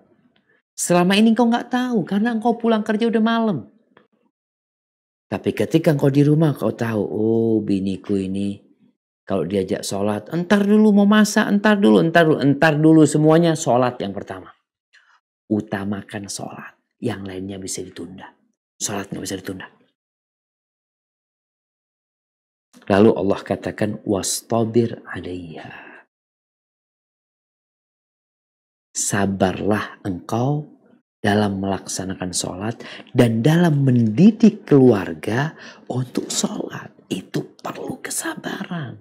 Selama ini engkau nggak tahu, karena engkau pulang kerja udah malam. Tapi ketika engkau di rumah, kau tahu, oh biniku ini, kalau diajak sholat, entar dulu mau masak, entar dulu semuanya sholat yang pertama. Utamakan sholat, yang lainnya bisa ditunda. Sholat nggak bisa ditunda. Lalu Allah katakan, wastabir alaiha. Sabarlah engkau dalam melaksanakan sholat dan dalam mendidik keluarga untuk sholat. Itu perlu kesabaran.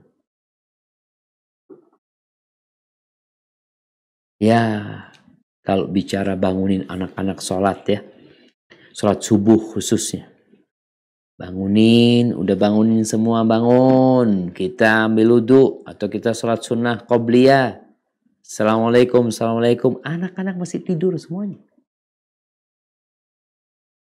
Ya, kalau bicara bangunin anak-anak sholat ya. Sholat subuh khususnya. Bangunin, udah bangunin semua, bangun. Kita ambil wudhu atau kita sholat sunnah qobliyah. Assalamualaikum, assalamualaikum. Anak-anak masih tidur semuanya.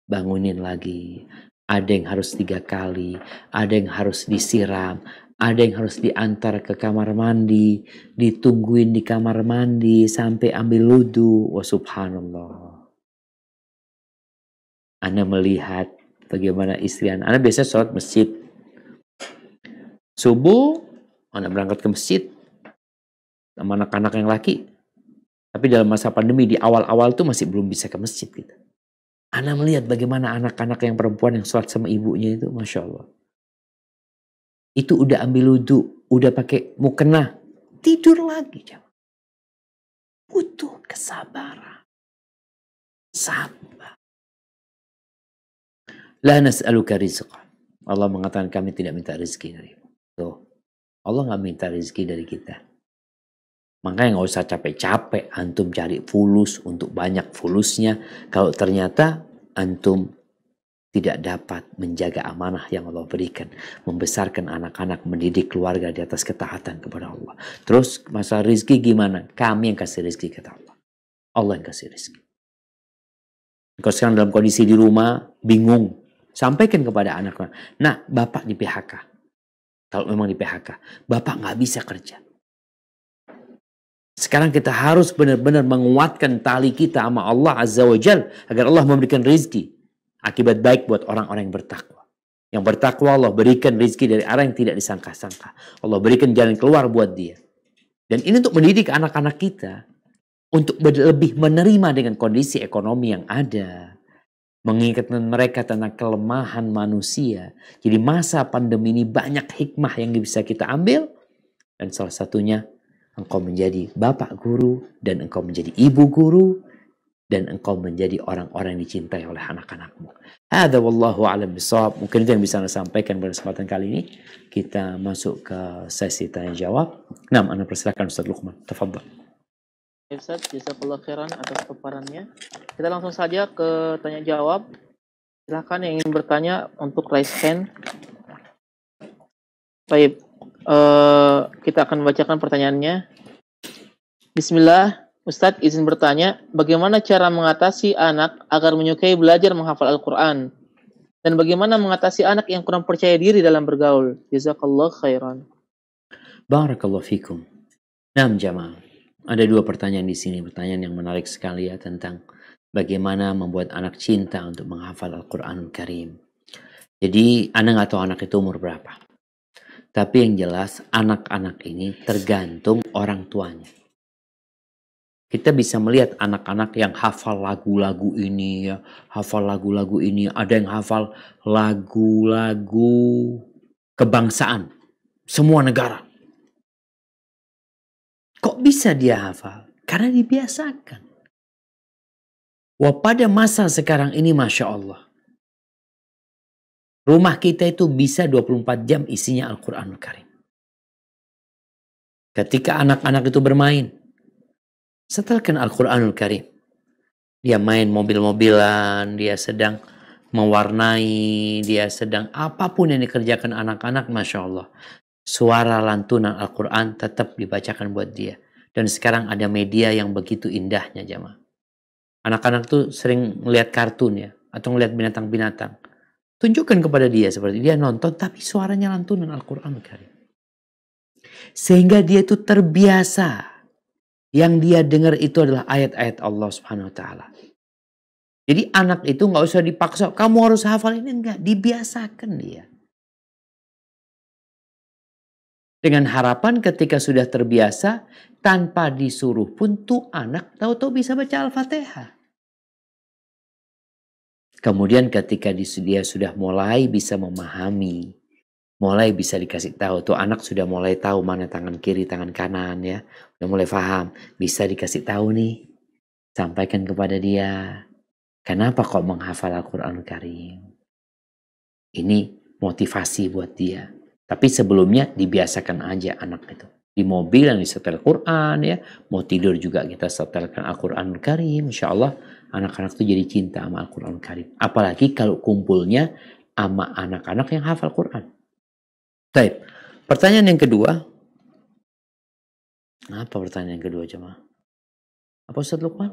Bangunin lagi. Ada yang harus 3 kali. Ada yang harus disiram. Ada yang harus diantar ke kamar mandi. Ditungguin di kamar mandi sampai ambil wudhu. Wah subhanallah. Ana melihat bagaimana istri Ana biasa sholat masjid. Subuh, Ana berangkat ke masjid. Sama anak-anak yang laki. Tapi dalam masa pandemi di awal-awal tuh masih belum bisa ke masjid gitu. Ana melihat bagaimana anak-anak yang perempuan yang sholat sama ibunya itu, Masya Allah. Itu udah ambil wudhu, udah pakai mukena, tidur lagi. Butuh kesabaran. Sabar. La nas'aluka rizqan. Allah mengatakan kami tidak minta rezeki darimu. Tuh. Allah nggak minta rezeki dari kita. Makanya nggak usah capek-capek antum cari fulus untuk banyak fulusnya. Kalau ternyata antum tidak dapat menjaga amanah yang Allah berikan. Membesarkan anak-anak, mendidik keluarga di atas ketaatan kepada Allah. Terus masalah rezeki gimana? Kami yang kasih rezeki kata Allah. Allah yang kasih rezeki. Kalau sekarang dalam kondisi di rumah, bingung. Sampaikan kepada anak-anak. Nah, bapak di PHK. Kalau memang di PHK. Bapak nggak bisa kerja. Sekarang kita harus benar-benar menguatkan tali kita sama Allah Azza wa Jal. Agar Allah memberikan rezeki. Akibat baik buat orang-orang yang bertakwa. Yang bertakwa Allah berikan rezeki dari arah yang tidak disangka-sangka. Allah berikan jalan keluar buat dia. Dan ini untuk mendidik anak-anak kita. Untuk lebih menerima dengan kondisi ekonomi yang ada. Mengingatkan mereka tentang kelemahan manusia. Jadi masa pandemi ini banyak hikmah yang bisa kita ambil. Dan salah satunya, engkau menjadi bapak guru, dan engkau menjadi ibu guru, dan engkau menjadi orang-orang yang dicintai oleh anak-anakmu. Hadza wallahu a'lam bishawab. Mungkin itu yang bisa saya sampaikan pada kesempatan kali ini. Kita masuk ke sesi tanya jawab. Nah, Anda persilakan Ustaz Luqman. Tafadhal. Ustaz, jazakallahu khairan atas paparannya. Kita langsung saja ke tanya jawab. Silakan yang ingin bertanya untuk raise hand. Baik. Kita akan membacakan pertanyaannya. Bismillah, Ustadz izin bertanya, bagaimana cara mengatasi anak agar menyukai belajar menghafal Al-Quran? Dan bagaimana mengatasi anak yang kurang percaya diri dalam bergaul? Jazakallah khairan. Barakallahu fikum. Nah, jamaah. Ada 2 pertanyaan di sini. Pertanyaan yang menarik sekali ya tentang bagaimana membuat anak cinta untuk menghafal Al-Quranul Karim. Jadi, Anda nggak tahu anak itu umur berapa. Tapi yang jelas anak-anak ini tergantung orang tuanya. Kita bisa melihat anak-anak yang hafal lagu-lagu ini ya, hafal lagu-lagu ini, ada yang hafal lagu-lagu kebangsaan semua negara. Kok bisa dia hafal? Karena dibiasakan. Wah, pada masa sekarang ini Masya Allah. Rumah kita itu bisa 24 jam isinya Al-Quranul Karim. Ketika anak-anak itu bermain, setelkan Al-Quranul Karim. Dia main mobil-mobilan, dia sedang mewarnai, dia sedang apapun yang dikerjakan anak-anak, Masya Allah. Suara lantunan Al-Quran tetap dibacakan buat dia. Dan sekarang ada media yang begitu indahnya, jamaah. Anak-anak tuh sering ngeliat kartun ya, atau ngeliat binatang-binatang. Tunjukkan kepada dia seperti dia nonton, tapi suaranya lantunan Al-Quran Karim. Sehingga dia itu terbiasa. Yang dia dengar itu adalah ayat-ayat Allah Subhanahu Wa Taala. Jadi anak itu nggak usah dipaksa, kamu harus hafal ini, enggak, dibiasakan dia. Dengan harapan ketika sudah terbiasa, tanpa disuruh pun tuh anak tahu-tahu bisa baca Al-Fatihah. Kemudian ketika dia sudah mulai bisa memahami, mulai bisa dikasih tahu, tuh anak sudah mulai tahu mana tangan kiri, tangan kanan ya. Udah mulai paham, bisa dikasih tahu nih. Sampaikan kepada dia. Kenapa kok menghafal Al-Quran Karim? Ini motivasi buat dia. Tapi sebelumnya dibiasakan aja anak itu. Di mobil yang disetel Quran ya. Mau tidur juga kita setelkan Al-Quran Karim. Insya Allah anak-anak itu jadi cinta sama Al-Quran Karim. Apalagi kalau kumpulnya sama anak-anak yang hafal Quran. Baik. Pertanyaan yang kedua. Apa pertanyaan yang kedua jemaah? Apa Ustaz Lukman?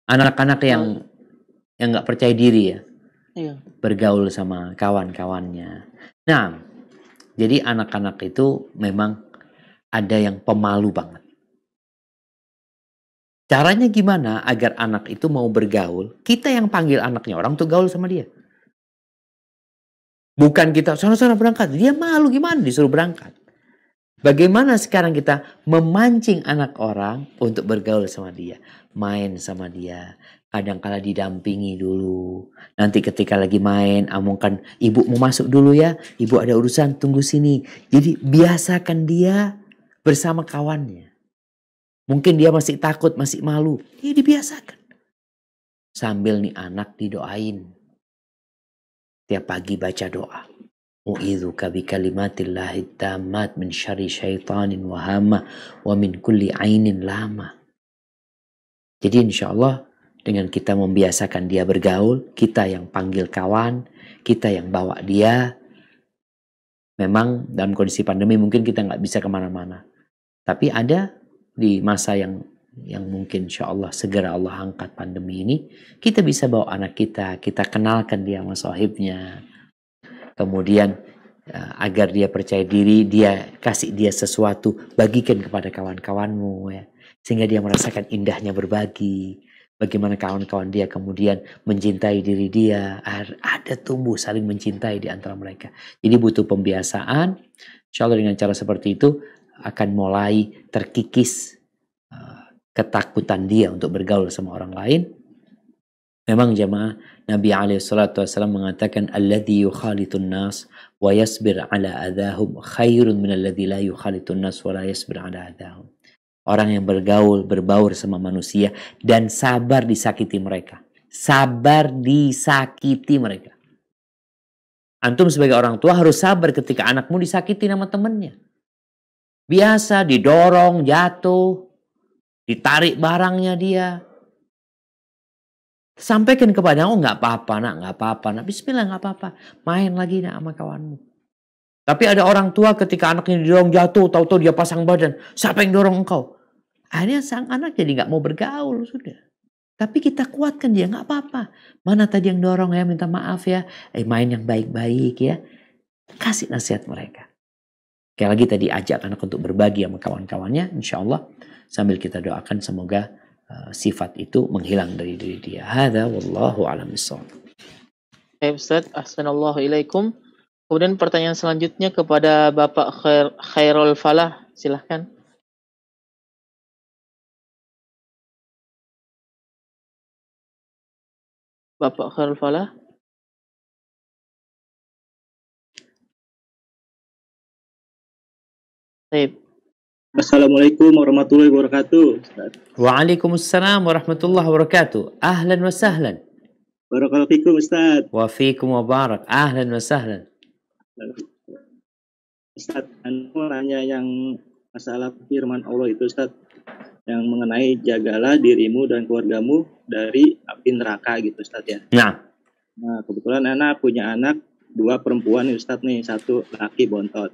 Anak-anak yang nggak percaya diri ya. Iya. Bergaul sama kawan-kawannya. Nah, jadi anak-anak itu memang ada yang pemalu banget. Caranya gimana agar anak itu mau bergaul? Kita yang panggil anaknya orang untuk gaul sama dia. Bukan kita, sana-sana berangkat. Dia malu gimana disuruh berangkat. Bagaimana sekarang kita memancing anak orang untuk bergaul sama dia. Main sama dia. Kadang-kala didampingi dulu. Nanti ketika lagi main, amungkan ibu mau masuk dulu ya. Ibu ada urusan, tunggu sini. Jadi biasakan dia bersama kawannya. Mungkin dia masih takut, masih malu. Ya dibiasakan. Sambil nih anak didoain. Tiap pagi baca doa. U'idzuka bikalimatillahi tammat min syarri syaitanin wa hama wa min kulli ainin lama. Jadi insya Allah dengan kita membiasakan dia bergaul, kita yang panggil kawan, kita yang bawa dia. Memang dalam kondisi pandemi mungkin kita nggak bisa kemana-mana. Tapi ada di masa yang mungkin insya Allah segera Allah angkat pandemi ini, kita bisa bawa anak kita kenalkan dia sama sahibnya. Kemudian agar dia percaya diri, dia kasih dia sesuatu, bagikan kepada kawan-kawanmu ya. Sehingga dia merasakan indahnya berbagi. Bagaimana kawan-kawan dia kemudian mencintai diri dia. Ada tumbuh saling mencintai di antara mereka. Jadi butuh pembiasaan. Insya Allah dengan cara seperti itu akan mulai terkikis ketakutan dia untuk bergaul sama orang lain. Memang jamaah Nabi SAW mengatakan alladhi yukhalitun nas wa yasbir ala adahum khairun min alladhi la yukhalitun nas wa la yasbir ala adahum. Orang yang berbaur sama manusia dan sabar disakiti mereka. Sabar disakiti mereka. Antum sebagai orang tua harus sabar ketika anakmu disakiti sama temannya. Biasa didorong, jatuh, ditarik barangnya dia. Sampaikan kepada oh nggak apa-apa nak, nggak apa-apa nak, bismillah nggak apa-apa, main lagi nak sama kawanmu. Tapi ada orang tua ketika anaknya didorong jatuh, tahu-tahu dia pasang badan, siapa yang dorong engkau? Akhirnya sang anak jadi nggak mau bergaul sudah. Tapi kita kuatkan dia, nggak apa-apa. Mana tadi yang dorong ya, minta maaf ya, main yang baik-baik ya, kasih nasihat mereka. Sekali lagi tadi ajak anak untuk berbagi sama kawan-kawannya, insya Allah sambil kita doakan semoga sifat itu menghilang dari diri dia. Hadza wallahu a'lam bishawab. Baik Ustaz, ahsanallahu ilaikum. Kemudian pertanyaan selanjutnya kepada Bapak Khairul Falah, silahkan. Bapak Khairul Falah. Baik. Assalamualaikum warahmatullahi wabarakatuh. Waalaikumsalam warahmatullahi wabarakatuh. Ahlan wa sahlan. Barakallahu fikum Ustaz. Wa fikum wa barak. Ahlan wa sahlan. Ustaz, mau nanya yang masalah firman Allah itu Ustaz. yang mengenai jagalah dirimu dan keluargamu dari api neraka gitu Ustaz ya. Nah, Nah, kebetulan Ana punya anak 2 perempuan nih Ustaz nih, 1 laki bontot.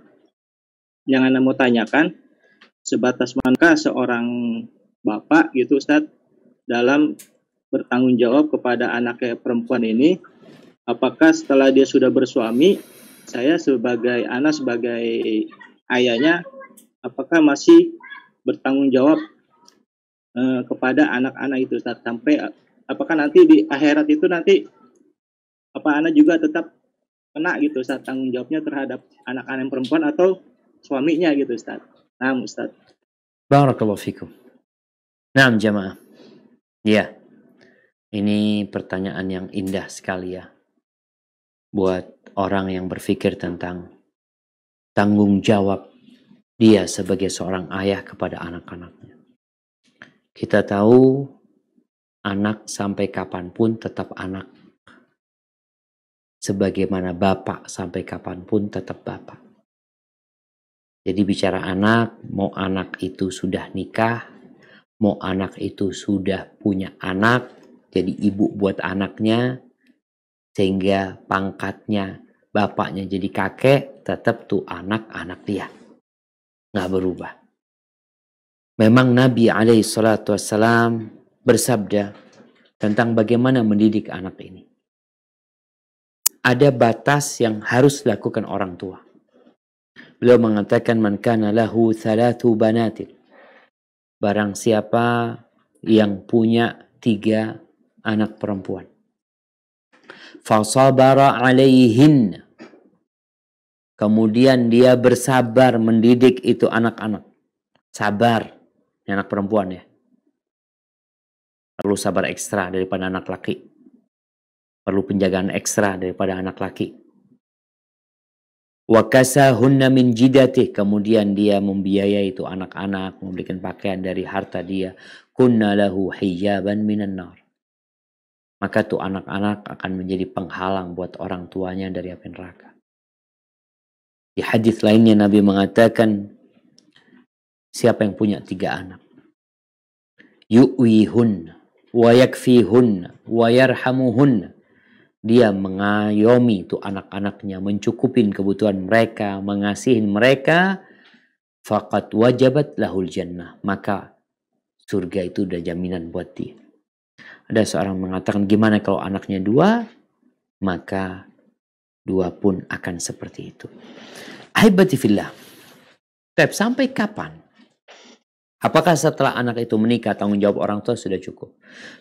Yang Ana mau tanyakan, sebatas manakah seorang bapak gitu Ustaz dalam bertanggung jawab kepada anaknya perempuan ini, apakah setelah dia sudah bersuami, saya sebagai anak, sebagai ayahnya, apakah masih bertanggung jawab kepada anak-anak itu Ustaz, sampai apakah nanti di akhirat itu nanti apa anak juga tetap kena gitu Ustaz tanggung jawabnya terhadap anak-anak perempuan atau suaminya gitu Ustaz. Nah Ustaz. barakallahu fikum. Nah, jamaah. Ya, ini pertanyaan yang indah sekali ya. Buat orang yang berpikir tentang tanggung jawab dia sebagai seorang ayah kepada anak-anaknya. Kita tahu anak sampai kapanpun tetap anak. Sebagaimana bapak sampai kapanpun tetap bapak. Jadi bicara anak, mau anak itu sudah nikah, mau anak itu sudah punya anak, jadi ibu buat anaknya, sehingga pangkatnya bapaknya jadi kakek, tetap tuh anak-anak dia. Nggak berubah. Memang Nabi SAW bersabda tentang bagaimana mendidik anak ini. Ada batas yang harus dilakukan orang tua. Beliau mengatakan, man kana lahu 3 banatin. Barang siapa yang punya 3 anak perempuan. Fasabara alaihin. Kemudian dia bersabar mendidik itu anak-anak. Sabar. Ini anak perempuan ya. Perlu sabar ekstra daripada anak laki. Perlu penjagaan ekstra daripada anak laki. Wa kasahunna min jidatih. Kemudian dia membiayai itu anak-anak, memberikan pakaian dari harta dia. Kunna lahu hijaban minan nar. Maka tuh anak-anak akan menjadi penghalang buat orang tuanya dari api neraka. Di hadis lainnya Nabi mengatakan, siapa yang punya 3 anak, yu'wihun wa yakfihun wa yarhamuhun, dia mengayomi itu anak-anaknya, mencukupin kebutuhan mereka, mengasihin mereka, faqad wajabat lahul jannah, maka surga itu udah jaminan buat dia. Ada seorang mengatakan, gimana kalau anaknya 2? Maka 2 pun akan seperti itu. Ahibati fillah. Sampai kapan? Apakah setelah anak itu menikah tanggung jawab orang tua sudah cukup?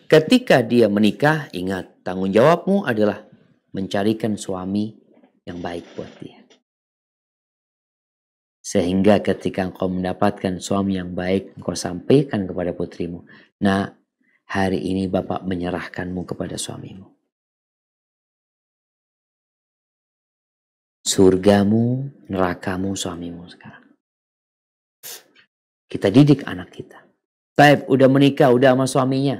Ketika dia menikah, ingat tanggung jawabmu adalah mencarikan suami yang baik buat dia. Sehingga ketika engkau mendapatkan suami yang baik, engkau sampaikan kepada putrimu, nah hari ini bapak menyerahkanmu kepada suamimu. Surgamu, nerakamu, suamimu sekarang. Kita didik anak kita. Baik, udah menikah, udah sama suaminya.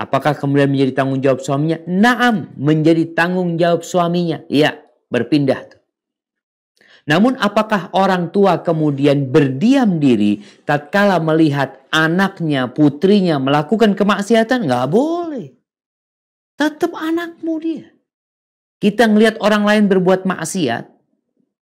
Apakah kemudian menjadi tanggung jawab suaminya? Naam, menjadi tanggung jawab suaminya. Iya, berpindah tuh. Namun apakah orang tua kemudian berdiam diri tatkala melihat anaknya, putrinya melakukan kemaksiatan? Nggak boleh. Tetap anakmu dia. Kita ngelihat orang lain berbuat maksiat,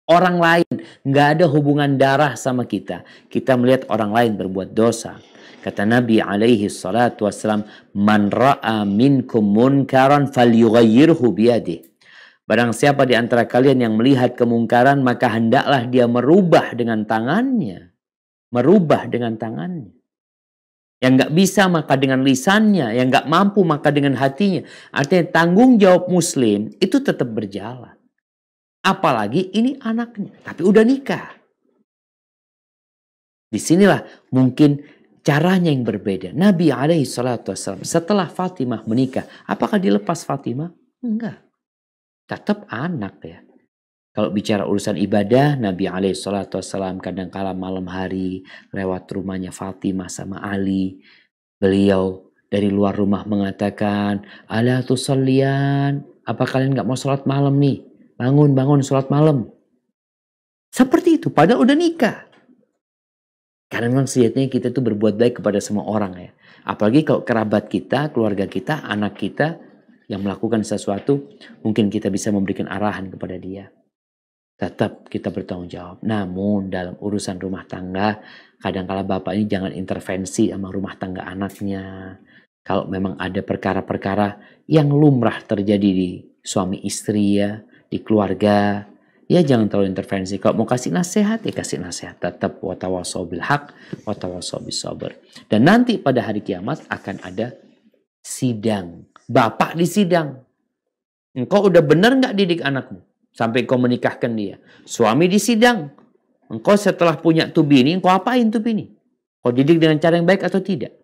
orang lain nggak ada hubungan darah sama kita. Kita melihat orang lain berbuat dosa. Kata Nabi alaihi salatu wassalam, man ra'a minkum munkaran falyughayyirhu biyadih. Barang siapa di antara kalian yang melihat kemungkaran, maka hendaklah dia merubah dengan tangannya. Merubah dengan tangannya. Yang nggak bisa maka dengan lisannya, yang nggak mampu maka dengan hatinya. Artinya tanggung jawab muslim itu tetap berjalan. Apalagi ini anaknya, tapi udah nikah. Disinilah mungkin caranya yang berbeda. Nabi alaihi salatu wassalam setelah Fatimah menikah, apakah dilepas Fatimah? Enggak. Tetap anak ya. Kalau bicara urusan ibadah, Nabi alaihi salatu wassalam kadang-kala malam hari lewat rumahnya Fatimah sama Ali. Beliau dari luar rumah mengatakan, ala tusallian, apa kalian gak mau sholat malam nih? Bangun sholat malam. Seperti itu, padahal udah nikah. Karena memang sejatinya kita itu berbuat baik kepada semua orang ya. Apalagi kalau kerabat kita, keluarga kita, anak kita yang melakukan sesuatu, mungkin kita bisa memberikan arahan kepada dia. Tetap kita bertanggung jawab. Namun dalam urusan rumah tangga, kadang-kala bapak ini jangan intervensi sama rumah tangga anaknya. Kalau memang ada perkara-perkara yang lumrah terjadi di suami istri ya, di keluarga, ya jangan terlalu intervensi. Kalau mau kasih nasihat, ya kasih nasihat. Tetap watawasau bil haq, watawasau bis sabr. Dan nanti pada hari kiamat akan ada sidang. Bapak di sidang. Engkau udah benar nggak didik anakmu? Sampai kau menikahkan dia. Suami di sidang. Engkau setelah punya tuh bini, engkau apain tuh bini? Kau didik dengan cara yang baik atau tidak?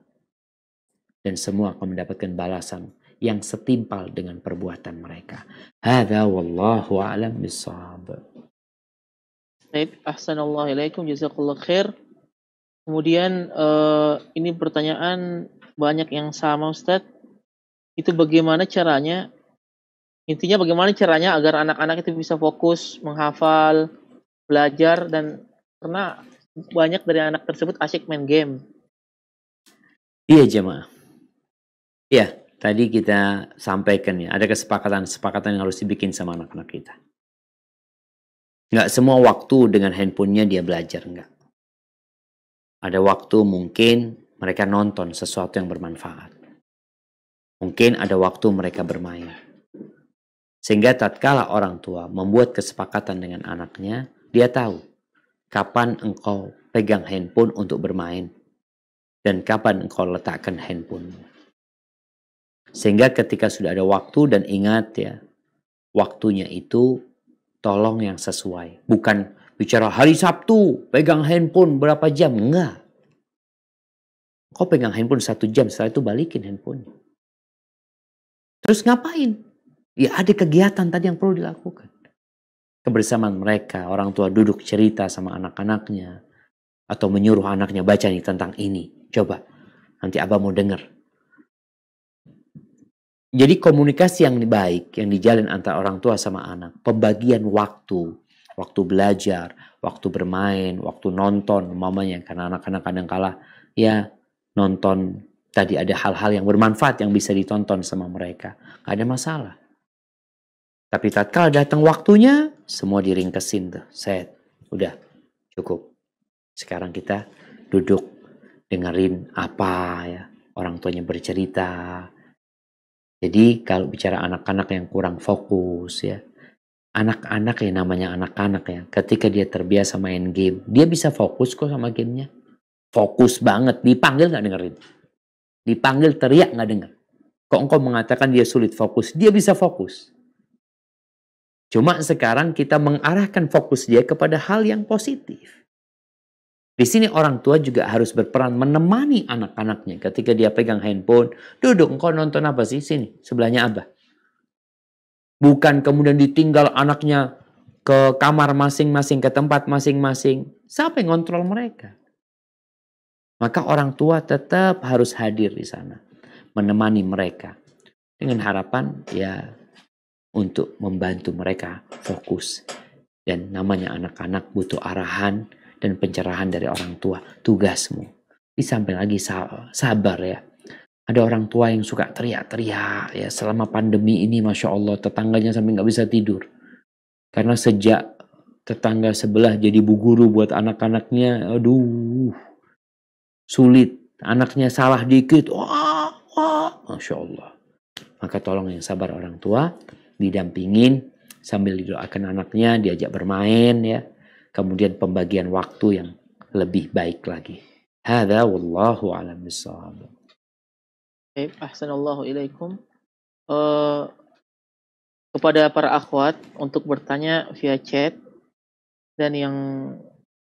Dan semua akan mendapatkan balasan yang setimpal dengan perbuatan mereka. Hadza wallahu a'lam bissawab. Baik, ahsanallahu ilaikum, jazakallahu khair. Kemudian ini pertanyaan banyak yang sama Ustaz. Itu bagaimana caranya? Intinya bagaimana caranya agar anak-anak itu bisa fokus, menghafal, belajar, dan karena banyak dari anak tersebut asyik main game. Iya jemaah. Ya, tadi kita sampaikan ya, ada kesepakatan yang harus dibikin sama anak-anak kita. Nggak semua waktu dengan handphonenya dia belajar, nggak. Ada waktu mungkin mereka nonton sesuatu yang bermanfaat. Mungkin ada waktu mereka bermain. Sehingga tatkala orang tua membuat kesepakatan dengan anaknya, dia tahu kapan engkau pegang handphone untuk bermain dan kapan engkau letakkan handphone. Sehingga ketika sudah ada waktu, dan ingat ya, waktunya itu tolong yang sesuai. Bukan bicara hari Sabtu, pegang handphone berapa jam. Enggak. Kau pegang handphone 1 jam, setelah itu balikin handphone. Terus ngapain? Ya ada kegiatan tadi yang perlu dilakukan. Kebersamaan mereka, orang tua duduk cerita sama anak-anaknya. Atau menyuruh anaknya baca nih tentang ini. Coba, nanti abah mau dengar. Jadi komunikasi yang baik, yang dijalin antara orang tua sama anak. Pembagian waktu. Waktu belajar, waktu bermain, waktu nonton. Mamanya, karena anak-anak kadang-kala ya nonton. Tadi ada hal-hal yang bermanfaat yang bisa ditonton sama mereka. Gak ada masalah. Tapi tatkala datang waktunya, semua diringkesin tuh. Set, udah cukup. Sekarang kita duduk dengerin apa ya. Orang tuanya bercerita. Jadi kalau bicara anak-anak yang kurang fokus ya. Anak-anak yang namanya anak-anak ya. Ketika dia terbiasa main game. Dia bisa fokus kok sama gamenya. Fokus banget. Dipanggil gak dengerin. Dipanggil teriak gak denger. Kok engkau mengatakan dia sulit fokus. Dia bisa fokus. Cuma sekarang kita mengarahkan fokus dia kepada hal yang positif. Di sini orang tua juga harus berperan menemani anak-anaknya ketika dia pegang handphone. Duduk, engkau nonton apa sih? Sini, sebelahnya abah. Bukan kemudian ditinggal anaknya ke kamar masing-masing, ke tempat masing-masing. Siapa yang ngontrol mereka? Maka orang tua tetap harus hadir di sana. Menemani mereka. Dengan harapan ya untuk membantu mereka fokus. Dan namanya anak-anak butuh arahan dan pencerahan dari orang tua. Tugasmu. Di samping lagi sabar ya. Ada orang tua yang suka teriak-teriak ya. Selama pandemi ini Masya Allah tetangganya sampai gak bisa tidur. Karena sejak tetangga sebelah jadi bu guru buat anak-anaknya. Aduh. Sulit. Anaknya salah dikit. Wah. Masya Allah. Maka tolong yang sabar orang tua. Didampingin. Sambil didoakan anaknya. Diajak bermain ya. Kemudian pembagian waktu yang lebih baik lagi. Hadza wallahu a'lam bissawab. Baik, ahsanallahu ilaikum. Kepada para akhwat untuk bertanya via chat, dan yang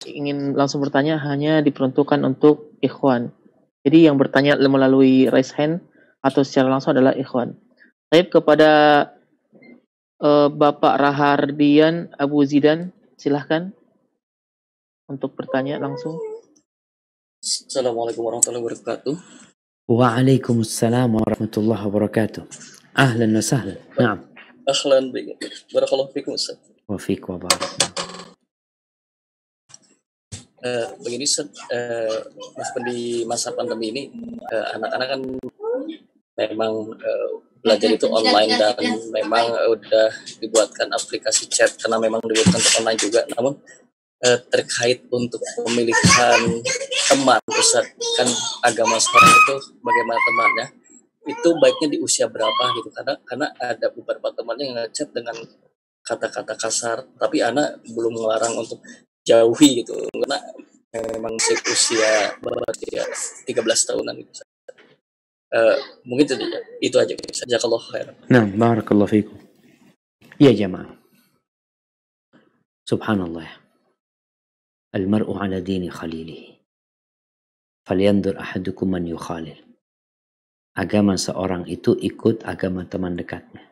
ingin langsung bertanya hanya diperuntukkan untuk ikhwan. Jadi yang bertanya melalui raise hand atau secara langsung adalah ikhwan. Baik, kepada Bapak Rahardian Abu Zidan, silahkan untuk bertanya langsung. Assalamualaikum warahmatullahi wabarakatuh. Waalaikumsalam warahmatullahi wabarakatuh. Ahlan wa sahlan. Naam. Ahlan bikum. Barakallahu fikum Ustaz. Wa fiik wa barak. begini meskipun di masa pandemi ini anak-anak kan memang belajar itu online dan memang udah dibuatkan aplikasi chat karena memang dibuatkan untuk online juga. Namun terkait untuk pemilihan teman, Ustaz, kan agama sekarang itu bagaimana temannya, itu baiknya di usia berapa gitu, karena ada beberapa temannya yang ngechat dengan kata-kata kasar, tapi anak belum melarang untuk jauhi gitu, karena memang masih usia berarti ya 13 tahunan gitu. Mungkin itu aja. Jazakallahu khairan. Nah, barakallahu fikum. Ya jamaah. Subhanallah. Al-mar'u ala dini khalilihi. Falyandur ahadukum man yukhalil. Agama seorang itu ikut agama teman dekatnya.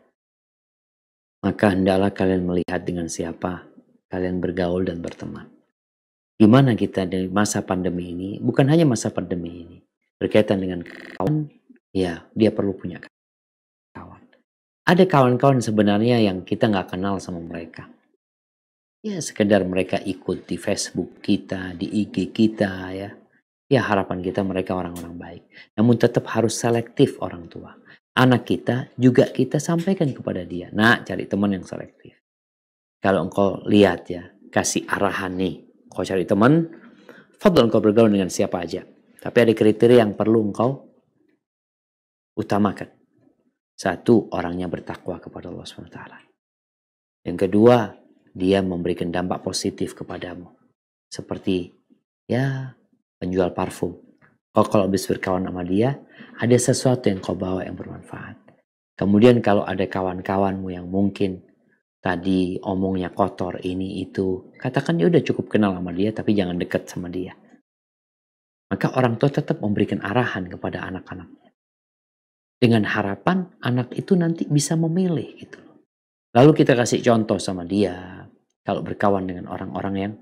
Maka hendaklah kalian melihat dengan siapa kalian bergaul dan berteman. Gimana kita di masa pandemi ini, bukan hanya masa pandemi ini, berkaitan dengan kawan, ya dia perlu punya kawan. Ada kawan-kawan sebenarnya yang kita nggak kenal sama mereka. Ya sekedar mereka ikut di Facebook kita, di IG kita ya. Ya harapan kita mereka orang-orang baik. Namun tetap harus selektif orang tua. Anak kita juga kita sampaikan kepada dia. Nah, cari teman yang selektif. Kalau engkau lihat ya, kasih arahan nih. Kau cari teman, fadl engkau bergaul dengan siapa aja. Tapi ada kriteria yang perlu engkau utamakan. Satu, orangnya bertakwa kepada Allah SWT. Yang kedua, dia memberikan dampak positif kepadamu. Seperti ya penjual parfum. Kau kalau habis berkawan sama dia, ada sesuatu yang kau bawa yang bermanfaat. Kemudian kalau ada kawan-kawanmu yang mungkin tadi omongnya kotor ini itu, katakan dia udah cukup kenal sama dia, tapi jangan dekat sama dia. Maka orang tua tetap memberikan arahan kepada anak-anaknya. Dengan harapan anak itu nanti bisa memilih gitu. Lalu kita kasih contoh sama dia. Kalau berkawan dengan orang-orang yang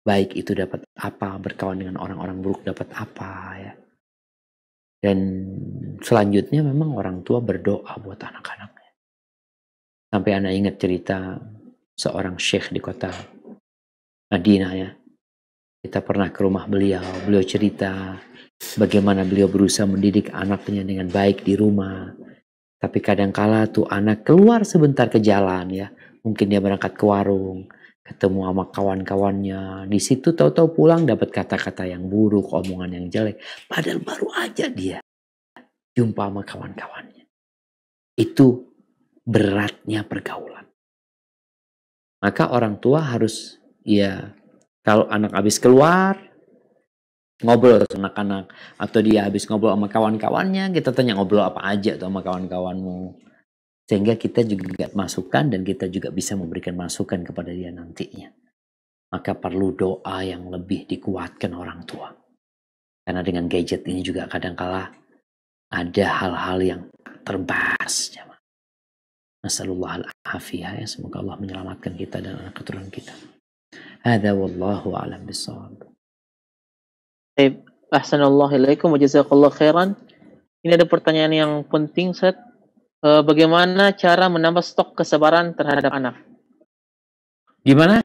baik itu dapat apa, berkawan dengan orang-orang buruk dapat apa ya. Dan selanjutnya memang orang tua berdoa buat anak-anaknya. Sampai anak ingat cerita seorang syekh di kota Madinah ya. Kita pernah ke rumah beliau cerita bagaimana beliau berusaha mendidik anaknya dengan baik di rumah. Tapi kadangkala tuh anak keluar sebentar ke jalan ya. Mungkin dia berangkat ke warung, ketemu sama kawan-kawannya. Di situ tahu-tahu pulang dapat kata-kata yang buruk, omongan yang jelek. Padahal baru aja dia jumpa sama kawan-kawannya. Itu beratnya pergaulan. Maka orang tua harus ya kalau anak habis keluar ngobrol sama anak-anak atau dia habis ngobrol sama kawan-kawannya, kita tanya ngobrol apa aja tuh sama kawan-kawanmu. Sehingga kita juga masukan dan kita juga bisa memberikan masukan kepada dia nantinya. Maka perlu doa yang lebih dikuatkan orang tua. Karena dengan gadget ini juga kadangkala ada hal-hal yang terbahas. Nasallallahu al-afiyah ya. Semoga Allah menyelamatkan kita dan anak keturunan kita. Hadza wallahu a'lam bissawab. Baik, ahsanallahu ilaikum wa jazakallahu khairan. Ini ada pertanyaan yang penting, Ustaz. Bagaimana cara menambah stok kesabaran terhadap anak? Gimana?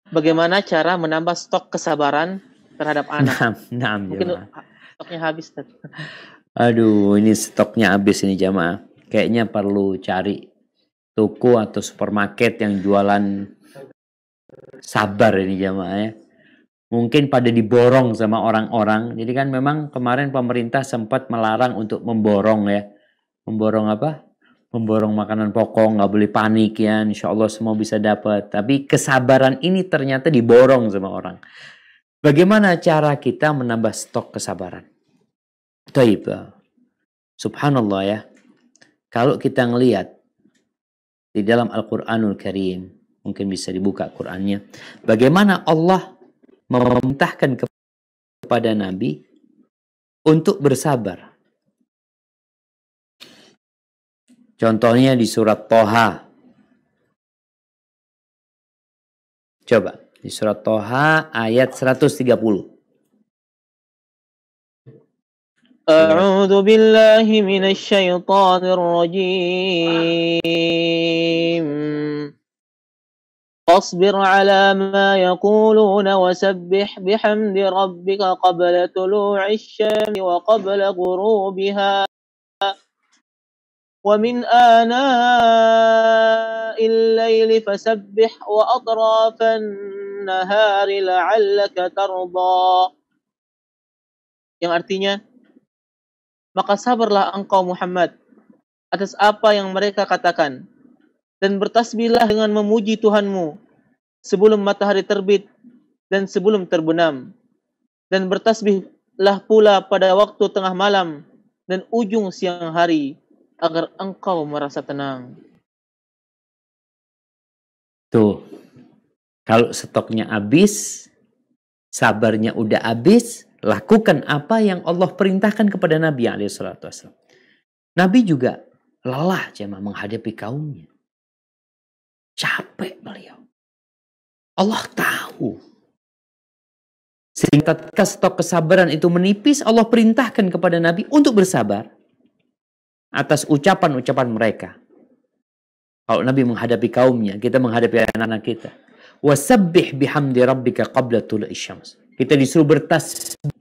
Bagaimana cara menambah stok kesabaran terhadap anak? Nah, Mungkin stoknya habis, Ustaz. Aduh, ini stoknya habis ini jamaah. Kayaknya perlu cari toko atau supermarket yang jualan sabar ini jamaah ya. Mungkin pada diborong sama orang-orang. Jadi kan memang kemarin pemerintah sempat melarang untuk memborong ya. Memborong apa? Memborong makanan pokok, nggak boleh panik ya. Insya Allah semua bisa dapat. Tapi kesabaran ini ternyata diborong sama orang. Bagaimana cara kita menambah stok kesabaran? Taib. Subhanallah ya. Kalau kita ngelihat di dalam Al-Quranul Karim, mungkin bisa dibuka Qurannya. Bagaimana Allah memerintahkan kepada Nabi untuk bersabar. Contohnya di surat Toha. Coba di surat Toha ayat 130. A'udzu billahi minasy syaithanir rajim. فاصبر على ما يقولون وسبح بحمد ربك قبل طلوع الشمس وقبل غروبها ومن آناء الليل فسبح وأطراف النهار لعلك ترضى. Yang artinya, maka sabarlah engkau Muhammad atas apa yang mereka katakan, dan bertasbihlah dengan memuji Tuhanmu sebelum matahari terbit dan sebelum terbenam, dan bertasbihlah pula pada waktu tengah malam dan ujung siang hari, agar engkau merasa tenang. Tuh, kalau stoknya habis, sabarnya udah habis, lakukan apa yang Allah perintahkan kepada Nabi SAW. Nabi juga lelah jemaah menghadapi kaumnya. Capek beliau. Allah tahu. Sehingga ketika stok kesabaran itu menipis, Allah perintahkan kepada Nabi untuk bersabar atas ucapan-ucapan mereka. Kalau Nabi menghadapi kaumnya, kita menghadapi anak-anak kita. Wasabbih bihamdi rabbika qabla tulu'i syams. Kita disuruh bertasbih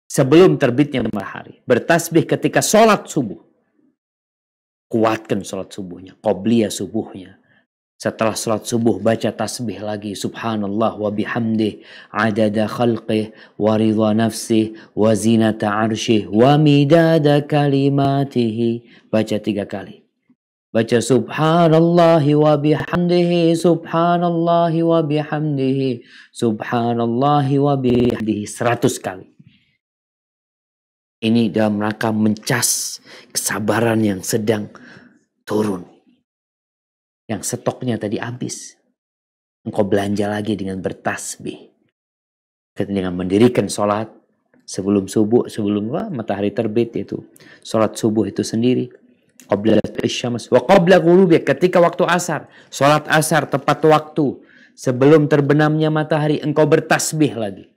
sebelum terbitnya matahari. Bertasbih ketika sholat subuh. Kuatkan sholat subuhnya, qobliyah subuhnya. Setelah sholat subuh baca tasbih lagi. Subhanallah wa bihamdih adada khalqih wa ridha nafsih wa zinata arshih wa midada kalimatihi. Baca 3 kali. Baca subhanallahi wa bihamdihi subhanallahi wa bihamdihi subhanallahi wa bihamdihi 100 kali. Ini dalam rangka mencas kesabaran yang sedang turun. Yang stoknya tadi habis. Engkau belanja lagi dengan bertasbih. Dengan mendirikan sholat sebelum subuh, sebelum matahari terbit itu. Sholat subuh itu sendiri. Qabla syams wa qabla ghurubih, ketika waktu asar. Sholat asar tepat waktu. Sebelum terbenamnya matahari engkau bertasbih lagi.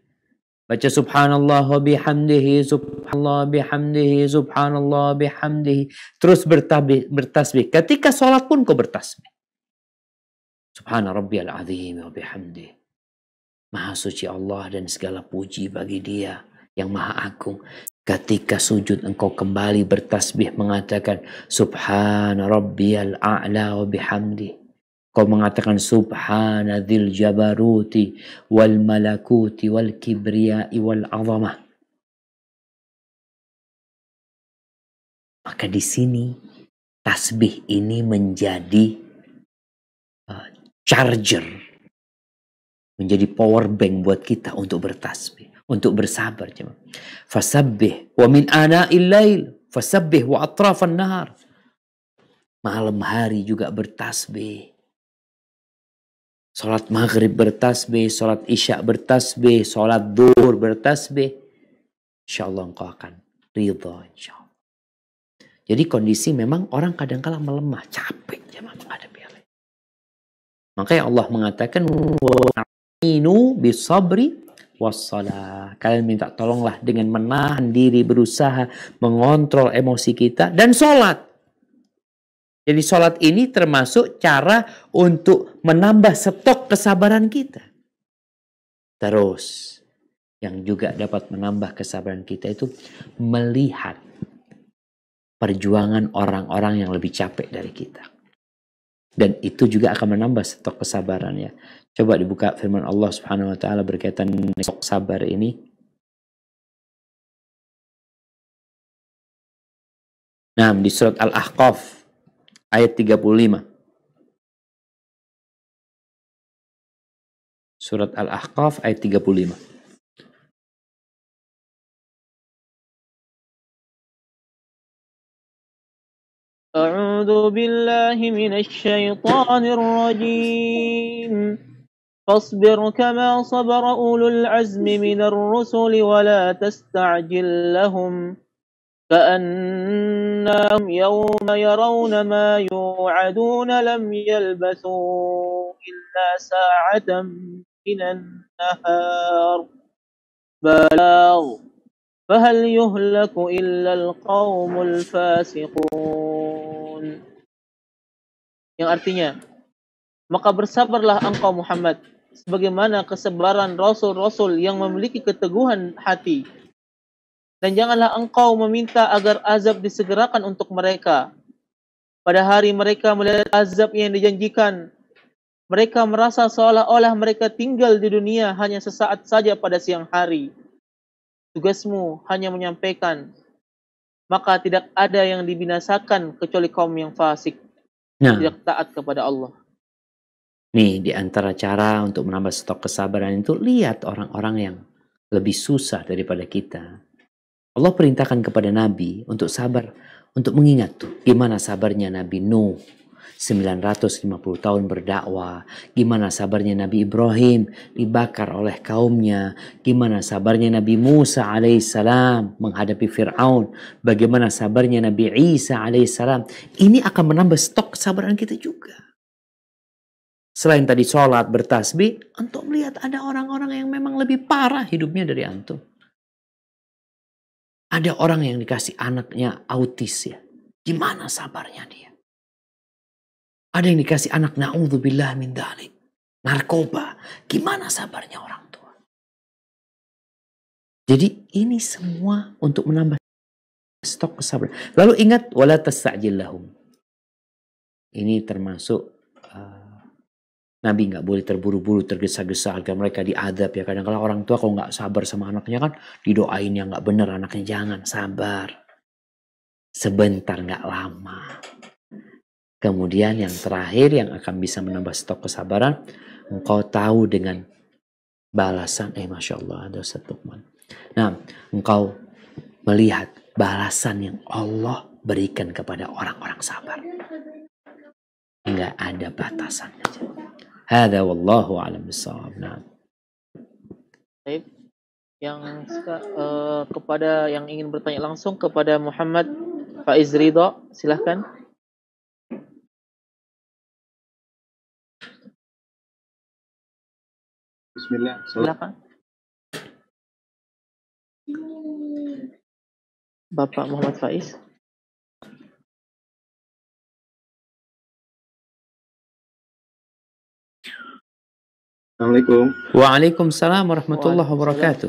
Baca subhanallah wa bihamdihi, subhanallah bihamdihi, subhanallah bihamdihi. Terus bertasbih. Ketika sholat pun kau bertasbih. Subhana rabbiyal azim wa bihamdihi. Maha suci Allah dan segala puji bagi Dia yang maha agung. Ketika sujud engkau kembali bertasbih mengatakan subhana rabbiyal a'la wa bihamdihi. Kau mengatakan subhana dzil jabaruti wal malakuti wal kibriyai wal azamah. Maka di sini tasbih ini menjadi charger, menjadi power bank buat kita untuk bertasbih, untuk bersabar. Fasabbih wa min ana'il lail fasabbih wa atrafan nahar. Malam hari juga bertasbih. Salat maghrib bertasbih, salat isya bertasbih, salat duhur bertasbih. InsyaAllah engkau akan ridha, insyaAllah. Jadi kondisi memang orang kadang-kala melemah, capek jemaah menghadapi hal ini. Makanya Allah mengatakan wa'inu bisabri wassalah. Kalian minta tolonglah dengan menahan diri, berusaha mengontrol emosi kita dan sholat. Jadi sholat ini termasuk cara untuk menambah stok kesabaran kita. Terus, yang juga dapat menambah kesabaran kita itu melihat perjuangan orang-orang yang lebih capek dari kita. Dan itu juga akan menambah stok kesabarannya. Coba dibuka firman Allah Subhanahu wa taala berkaitan dengan stok sabar ini. Nah, di surat Al-Ahqaf ayat 35. Surat Al-Ahqaf ayat 35. A'udzu billahi minasy syaithanir rajim. Fasbir kama sabara ulul azmi minar rusuli wa la tasta'jil lahum. كأنهم يوم يرون ما يوعدون لم يلبثوا إلا ساعة من النهار بلاغ فهل يهلك إلا القوم الفاسقون. Yang artinya, Maka bersabarlah engkau Muhammad, sebagaimana kesabaran Rasul-Rasul yang memiliki keteguhan hati. Dan janganlah engkau meminta agar azab disegerakan untuk mereka. Pada hari mereka melihat azab yang dijanjikan, mereka merasa seolah-olah mereka tinggal di dunia hanya sesaat saja pada siang hari. Tugasmu hanya menyampaikan, maka tidak ada yang dibinasakan kecuali kaum yang fasik, Nah, tidak taat kepada Allah. nih di antara cara untuk menambah stok kesabaran itu, lihat orang-orang yang lebih susah daripada kita. Allah perintahkan kepada Nabi untuk sabar, untuk mengingat tuh gimana sabarnya Nabi Nuh 950 tahun berdakwah, gimana sabarnya Nabi Ibrahim dibakar oleh kaumnya, gimana sabarnya Nabi Musa alaihissalam menghadapi Fir'aun, bagaimana sabarnya Nabi Isa alaihissalam. Ini akan menambah stok kesabaran kita juga. Selain tadi sholat, bertasbih, antum melihat ada orang-orang yang memang lebih parah hidupnya dari antum. Ada orang yang dikasih anaknya autis ya. Gimana sabarnya dia? Ada yang dikasih anak na'udzubillah min dzalik, narkoba. Gimana sabarnya orang tua? Jadi ini semua untuk menambah stok kesabaran. Lalu ingat, wala tasta'jil lahum. Ini termasuk Nabi nggak boleh terburu-buru, tergesa-gesa agar mereka diadab ya. Kadang-kadang orang tua kalau nggak sabar sama anaknya kan didoain yang nggak benar anaknya. Jangan, sabar. Sebentar, nggak lama. Kemudian yang terakhir yang akan bisa menambah stok kesabaran, engkau tahu dengan balasan. Masya Allah, ada Ustaz Luqman. Nah, engkau melihat balasan yang Allah berikan kepada orang-orang sabar. Nggak ada batasannya. Hada wallahu a'lam bissawab. Nah. Baik. Yang kepada yang ingin bertanya langsung kepada Muhammad Faiz Ridha, silahkan. Bismillah. Silakan. Bapak Muhammad Faiz. Assalamualaikum. Waalaikumsalam warahmatullahi wabarakatuh.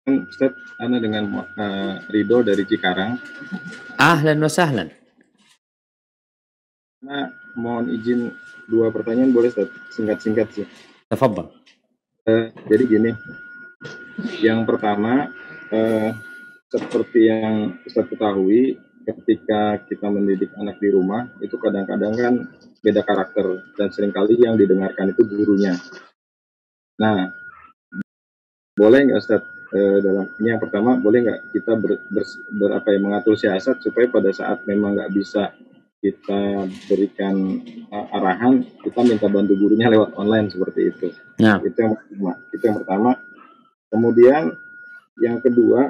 Ustaz, Ana dengan Ridho dari Cikarang. Ahlan wa sahlan. Nah, mohon izin 2 pertanyaan boleh Ustaz? Singkat-singkat sih. Tafadhal. Jadi gini, yang pertama seperti yang Ustaz ketahui, ketika kita mendidik anak di rumah itu kadang-kadang kan beda karakter dan seringkali yang didengarkan itu gurunya. Nah, boleh nggak Ustaz dalam ini yang pertama, boleh nggak kita mengatur siasat supaya pada saat memang nggak bisa kita berikan arahan, kita minta bantu gurunya lewat online seperti itu. Nah. Itu yang pertama. Kemudian yang kedua,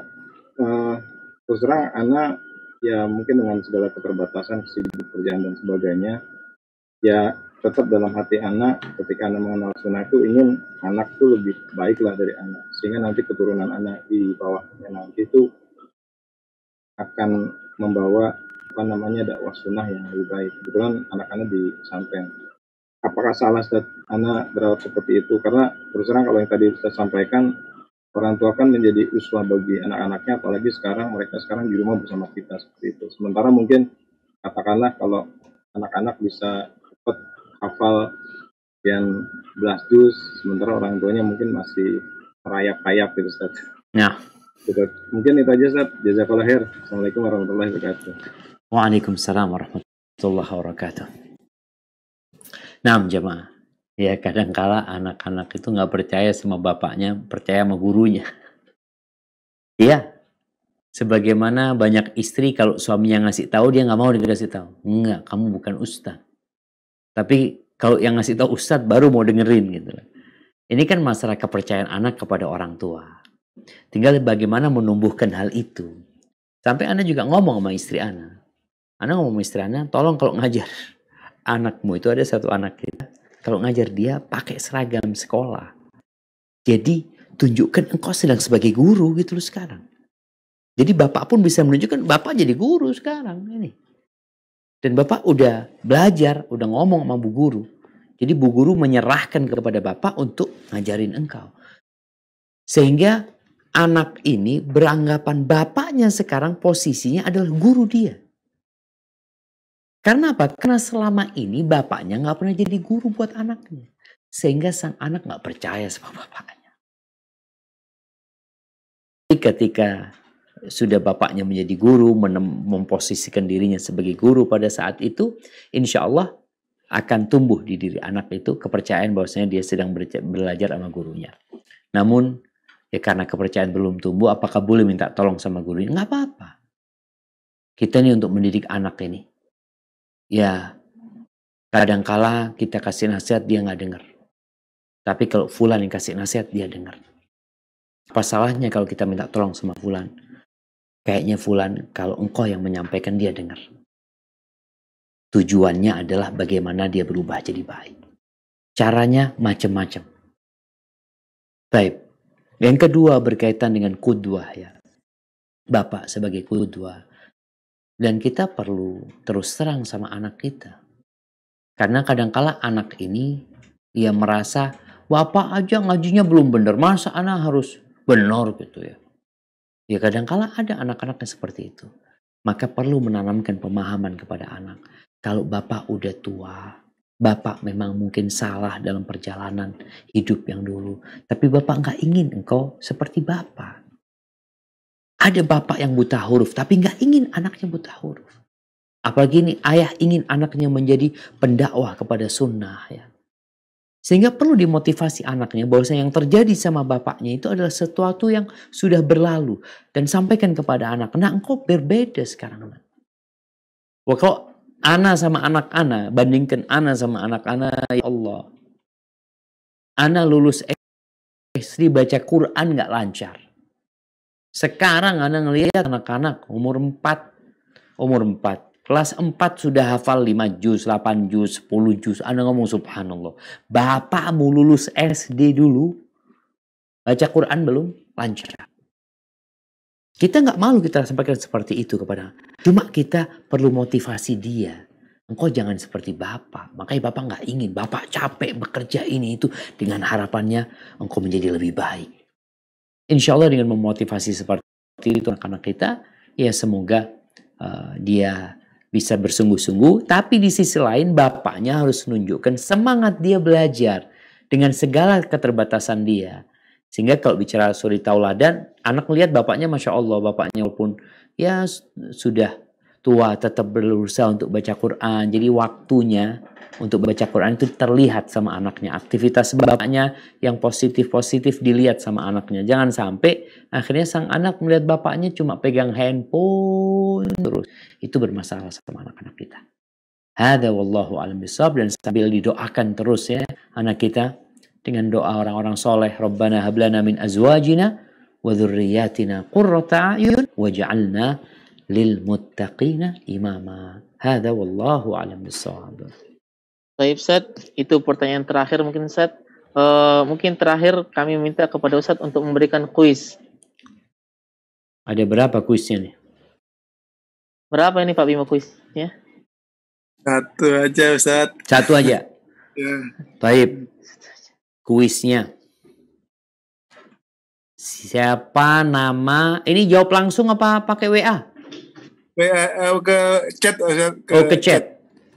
terus terang Ana ya mungkin dengan segala keterbatasan, sibuk kerjaan dan sebagainya, ya tetap dalam hati anak ketika anak mengenal sunnah itu ingin anak itu lebih baik lah dari anak, sehingga nanti keturunan anak di bawahnya nanti itu akan membawa dakwah sunnah yang lebih baik. Kebetulan anak-anak di pesantren. Apakah salah Ustaz anak berawat seperti itu? Karena terus terang kalau yang tadi Ustaz sampaikan, orang tua kan menjadi uswah bagi anak-anaknya, apalagi mereka sekarang di rumah bersama kita seperti itu. Sementara mungkin katakanlah kalau anak-anak bisa cepat hafal yang 11 juz, sementara orang tuanya mungkin masih merayap-rayap gitu Ustaz. Ya. Mungkin itu aja Ustaz. Jazakallah khair. Assalamualaikum warahmatullahi wabarakatuh. Waalaikumsalam warahmatullahi wabarakatuh. Nah, jemaah. Ya kadang-kala anak-anak itu nggak percaya sama bapaknya, percaya sama gurunya. Iya. Sebagaimana banyak istri kalau suaminya ngasih tahu dia nggak mau dikasih tahu. Enggak, kamu bukan ustaz. Tapi kalau yang ngasih tahu ustaz baru mau dengerin gitu. Ini kan masalah kepercayaan anak kepada orang tua. Tinggal bagaimana menumbuhkan hal itu. Sampai Anda juga ngomong sama istri Anda. Anda ngomong sama istri Anda, tolong kalau ngajar anakmu itu, ada satu anak kita, kalau ngajar dia pakai seragam sekolah. Jadi tunjukkan engkau sedang sebagai guru gitu loh sekarang. Jadi bapak pun bisa menunjukkan bapak jadi guru sekarang ini. Dan Bapak udah belajar, udah ngomong sama Bu Guru. Jadi Bu Guru menyerahkan kepada Bapak untuk ngajarin engkau. Sehingga anak ini beranggapan bapaknya sekarang posisinya adalah guru dia. Karena apa? Karena selama ini bapaknya nggak pernah jadi guru buat anaknya. Sehingga sang anak nggak percaya sama bapaknya. Ketika sudah bapaknya menjadi guru, memposisikan dirinya sebagai guru pada saat itu, insya Allah akan tumbuh di diri anak itu kepercayaan bahwasanya dia sedang belajar sama gurunya. Namun, ya karena kepercayaan belum tumbuh, apakah boleh minta tolong sama gurunya? Nggak apa-apa. Kita nih untuk mendidik anak ini. Ya, kadangkala kita kasih nasihat dia nggak dengar. Tapi kalau fulan yang kasih nasihat dia dengar. Apa salahnya kalau kita minta tolong sama fulan? Kayaknya fulan kalau engkau yang menyampaikan dia dengar. Tujuannya adalah bagaimana dia berubah jadi baik. Caranya macam-macam. Baik. Yang kedua berkaitan dengan qudwah ya. Bapak sebagai qudwah. Dan kita perlu terus terang sama anak kita. Karena kadangkala anak ini ia merasa bapak aja ngajinya belum benar, masa anak harus benar gitu ya. Ya kadangkala ada anak-anak yang seperti itu. Maka perlu menanamkan pemahaman kepada anak. Kalau bapak udah tua, bapak memang mungkin salah dalam perjalanan hidup yang dulu. Tapi bapak nggak ingin engkau seperti bapak. Ada bapak yang buta huruf, tapi nggak ingin anaknya buta huruf. Apalagi ini ayah ingin anaknya menjadi pendakwah kepada sunnah ya. Sehingga perlu dimotivasi anaknya bahwasanya yang terjadi sama bapaknya itu adalah sesuatu yang sudah berlalu. Dan sampaikan kepada anak, nah engkau berbeda sekarang. Wah kalau ana sama anak ana, bandingkan ana sama anak ana, ya Allah. Ana lulus SD baca Quran nggak lancar. Sekarang ana ngelihat anak-anak umur 4, kelas 4 sudah hafal 5 juz, 8 juz, 10 juz. Ana ngomong subhanallah. Bapakmu lulus SD dulu, baca Quran belum lancar. Kita nggak malu kita sampaikan seperti itu kepada. Cuma kita perlu motivasi dia. Engkau jangan seperti bapak. Makanya bapak nggak ingin. Bapak capek bekerja ini itu dengan harapannya engkau menjadi lebih baik. Insya Allah dengan memotivasi seperti itu anak-anak kita, ya semoga dia bisa bersungguh-sungguh. Tapi di sisi lain bapaknya harus menunjukkan semangat dia belajar dengan segala keterbatasan dia. Sehingga kalau bicara suri tauladan, anak melihat bapaknya Masya Allah, bapaknya walaupun ya sudah tua tetap berusaha untuk baca Quran. Jadi waktunya untuk baca Quran itu terlihat sama anaknya. Aktivitas bapaknya yang positif-positif dilihat sama anaknya. Jangan sampai akhirnya sang anak melihat bapaknya cuma pegang handphone terus. Itu bermasalah sama anak-anak kita. Hadza wallahu a'lam bishawab. Dan sambil didoakan terus ya anak kita dengan doa orang-orang soleh. Rabbana hablana min azwajina wa dzurriyyatina qurrata a'yun waj'alna lil muttaqina imama. Hadza wallahu a'lam bishawab. Baik Ustaz, itu pertanyaan terakhir mungkin Ustaz. Mungkin terakhir kami minta kepada Ustaz untuk memberikan kuis. Ada berapa kuisnya nih? Berapa ini Pak Bima kuisnya? Satu aja Ustaz. Satu aja? Ya. Baik. Kuisnya. Siapa nama? Ini jawab langsung apa pakai WA? WA ke chat Ustaz. Ke chat.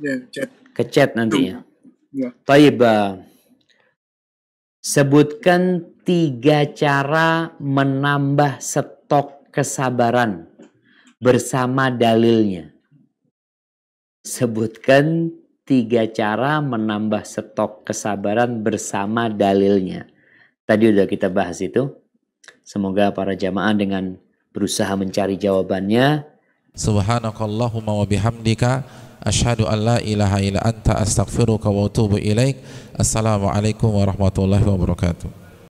Ya, chat. Ke chat nantinya. Ya. Baik. Sebutkan 3 cara menambah stok kesabaran bersama dalilnya. Sebutkan 3 cara menambah stok kesabaran bersama dalilnya. Tadi udah kita bahas itu. Semoga para jamaah dengan berusaha mencari jawabannya. Subhanakallahumma wa bihamdika asyhadu an la ilaha illa anta astaghfiruka wa atubu ilaik. Assalamualaikum warahmatullahi wabarakatuh.